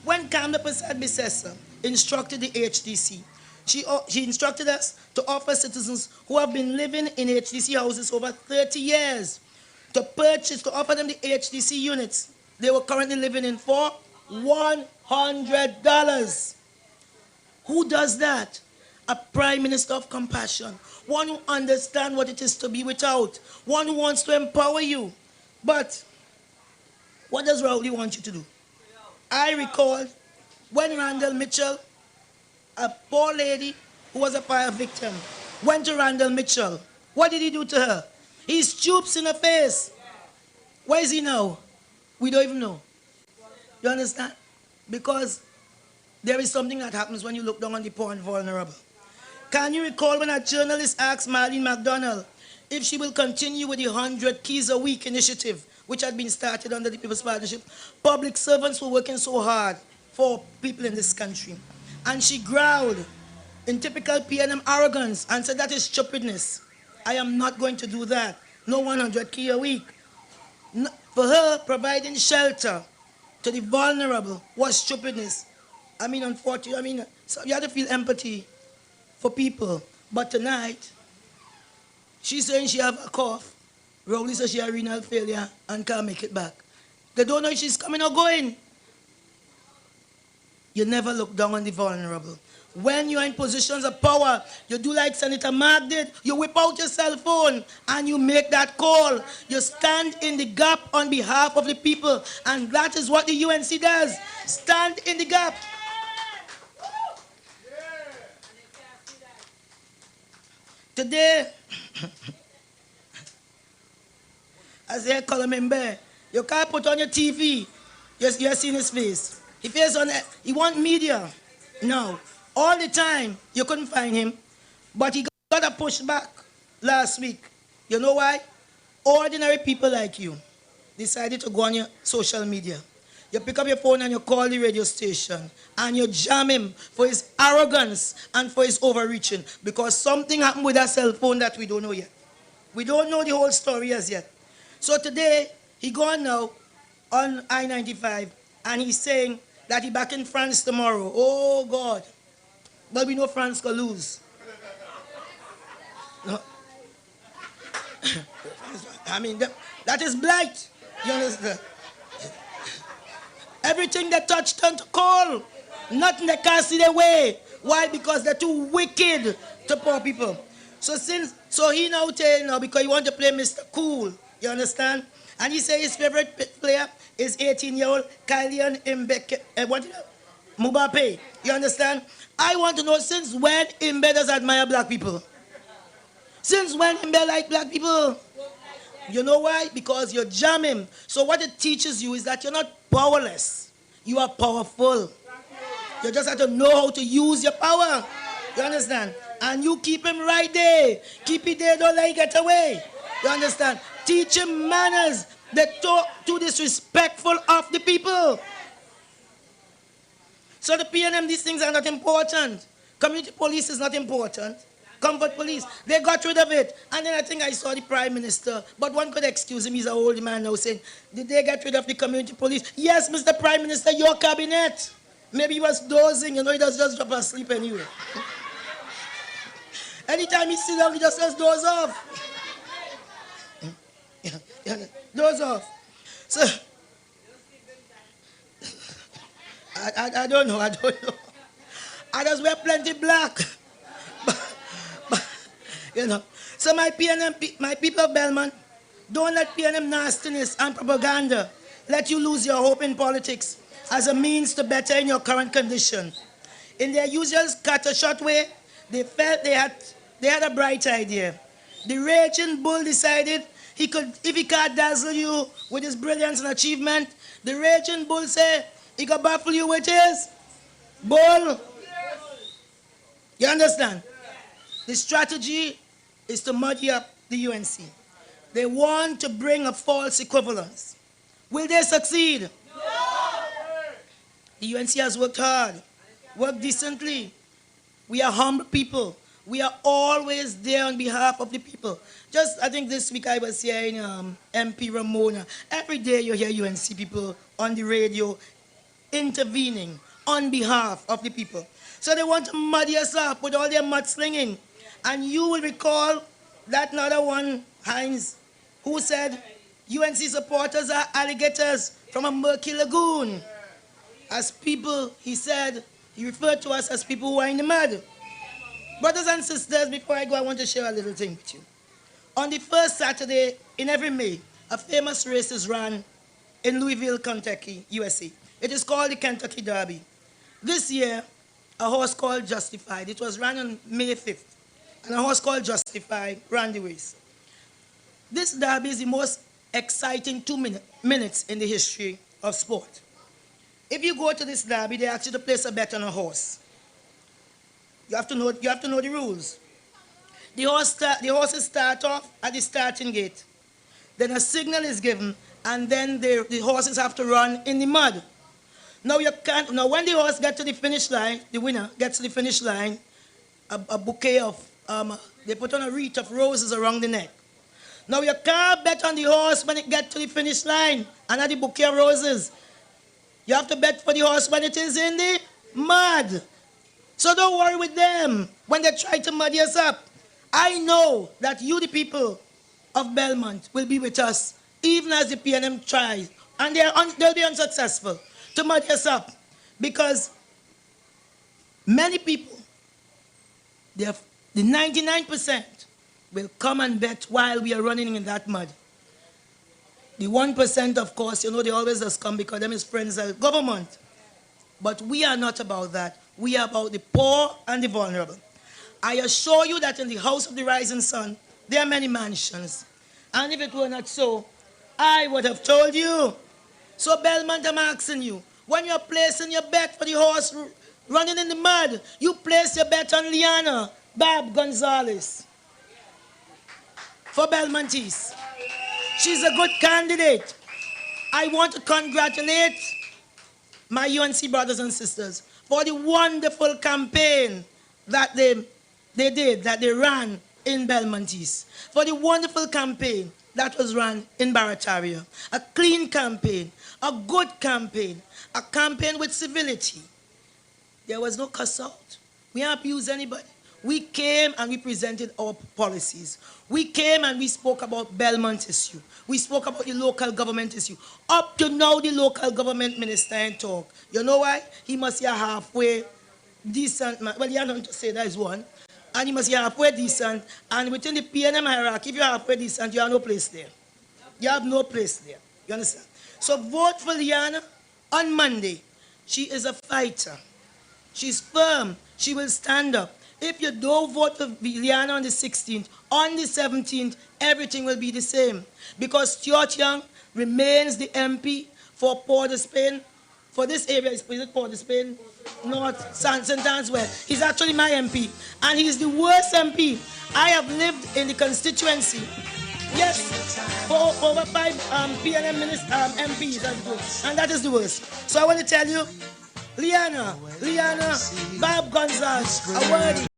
When Kamla Prasad Bisesa instructed the HDC, she instructed us to offer citizens who have been living in HDC houses over 30 years to offer them the HDC units they were currently living in for $100. Who does that? A prime minister of compassion, one who understands what it is to be without, one who wants to empower you. But what does Rowley want you to do? I recall when Randall Mitchell, a poor lady who was a fire victim, went to Randall Mitchell. What did he do to her? He stoops in her face. Where is he now? We don't even know. You understand? Because there is something that happens when you look down on the poor and vulnerable. Can you recall when a journalist asked Marlene McDonald if she will continue with the 100 Keys a Week initiative, which had been started under the People's Partnership? Public servants were working so hard for people in this country. And she growled in typical PNM arrogance and said, that is stupidness. I am not going to do that. No 100 Keys a week. No, for her, providing shelter to the vulnerable was stupidness. I mean, unfortunately, so you have to feel empathy for people. But tonight, she's saying she have a cough. Rowley says she has renal failure and can't make it back. They don't know if she's coming or going. You never look down on the vulnerable. When you're in positions of power, you do like Senator Mark did. You whip out your cell phone and you make that call. You stand in the gap on behalf of the people. And that is what the UNC does. Stand in the gap. Today, as they call him in bed, you can't put on your TV. You're seeing his face. He want media. No. All the time, you couldn't find him, but he got a pushback last week. You know why? Ordinary people like you decided to go on your social media. You pick up your phone and you call the radio station and you jam him for his arrogance and for his overreaching, because something happened with that cell phone that we don't know yet. We don't know the whole story as yet. So today, he gone now on I-95 and he's saying that he back in France tomorrow. Oh, God. But we know France can lose. No. I mean, that is blight. You understand? Everything they touch turn to coal. Nothing they can't see their way. Why? Because they're too wicked to poor people. So he now tell now because he want to play Mr. Cool. You understand? And he say his favorite player is 18-year-old Kylian Mbappe. You understand? I want to know since when Mbappe does admire black people? Since when Mbappe like black people? You know why? Because you're jamming. So what it teaches you is that you're not powerless. You are powerful. You just have to know how to use your power. You understand? And you keep him right there. Keep it there, don't let it get away. You understand? Teach him manners. They talk too disrespectful of the people. So the PNM, these things are not important. Community police is not important. Comfort police, they got rid of it. And then I think I saw the Prime Minister, but one could excuse him, he's an old man now, saying, did they get rid of the community police? Yes, Mr. Prime Minister, your cabinet. Maybe he was dozing, you know, he does just drop asleep anyway. Anytime he sits down, he just says, doze off. Doze off. So, I don't know. I just wear plenty black. You know. So my PNM, my people of Belmont, don't let PNM nastiness and propaganda let you lose your hope in politics as a means to better in your current condition. In their usual scattershot way, they felt they had a bright idea. The raging bull decided if he can't dazzle you with his brilliance and achievement, the raging bull said he could baffle you with his bull. You understand? The strategy is to muddy up the UNC. They want to bring a false equivalence. Will they succeed? No. The UNC has worked hard, worked decently. We are humble people. We are always there on behalf of the people. Just, I think this week I was hearing MP Ramona. Every day you hear UNC people on the radio intervening on behalf of the people. So they want to muddy us up with all their mudslinging. And you will recall that another one, Heinz, who said UNC supporters are alligators from a murky lagoon. As people, he said, he referred to us as people who are in the mud. Brothers and sisters, before I go, I want to share a little thing with you. On the first Saturday in every May, a famous race is run in Louisville, Kentucky, USA. It is called the Kentucky Derby. This year, a horse called Justified. It was run on May 5th. And a horse called Justified ran the race. This derby is the most exciting 2 minutes in the history of sport. If you go to this derby, they ask you to place a bet on a horse. You have to know the rules. The horses start off at the starting gate. Then a signal is given, and then the horses have to run in the mud. Now when the horse gets to the finish line, the winner gets to the finish line, a bouquet of, they put on a wreath of roses around the neck. Now you can't bet on the horse when it gets to the finish line and at the bouquet of roses. You have to bet for the horse when it is in the mud. So don't worry with them when they try to muddy us up. I know that you, the people of Belmont, will be with us even as the PNM tries. And they'll be unsuccessful to muddy us up. Because many people, the 99% will come and bet while we are running in that mud. The 1%, of course, you know, they always just come because them is friends of the government. But we are not about that. We are about the poor and the vulnerable. I assure you that in the house of the rising sun, there are many mansions. And if it were not so, I would have told you. So Belmont, I'm asking you, when you're placing your bet for the horse running in the mud, you place your bet on Liana Bab Gonzalez for Belmont East. She's a good candidate. I want to congratulate my UNC brothers and sisters for the wonderful campaign that they ran in Belmont East, for the wonderful campaign that was run in Barataria. A clean campaign, a good campaign, a campaign with civility. There was no cuss out. We didn't abuse anybody. We came and we presented our policies. We came and we spoke about Belmont issue. We spoke about the local government issue. Up to now, the local government minister ain't talk. You know why? He must be a halfway decent man. Well, you have nothing to say, that is one. And he must be halfway decent. And within the PNM hierarchy, if you're halfway decent, you have no place there. You have no place there. You understand? So vote for Liana on Monday. She is a fighter. She's firm. She will stand up. If you don't vote for Liana on the 16th, on the 17th, everything will be the same. Because Stuart Young remains the MP for Port of Spain. For this area, is it Port of Spain? North, St. Anne's West. He's actually my MP. And he's the worst MP. I have lived in the constituency. Yes, for over 5 PNM MPs, and that is the worst. So I want to tell you, Liana, Bob Gonzalez, a word.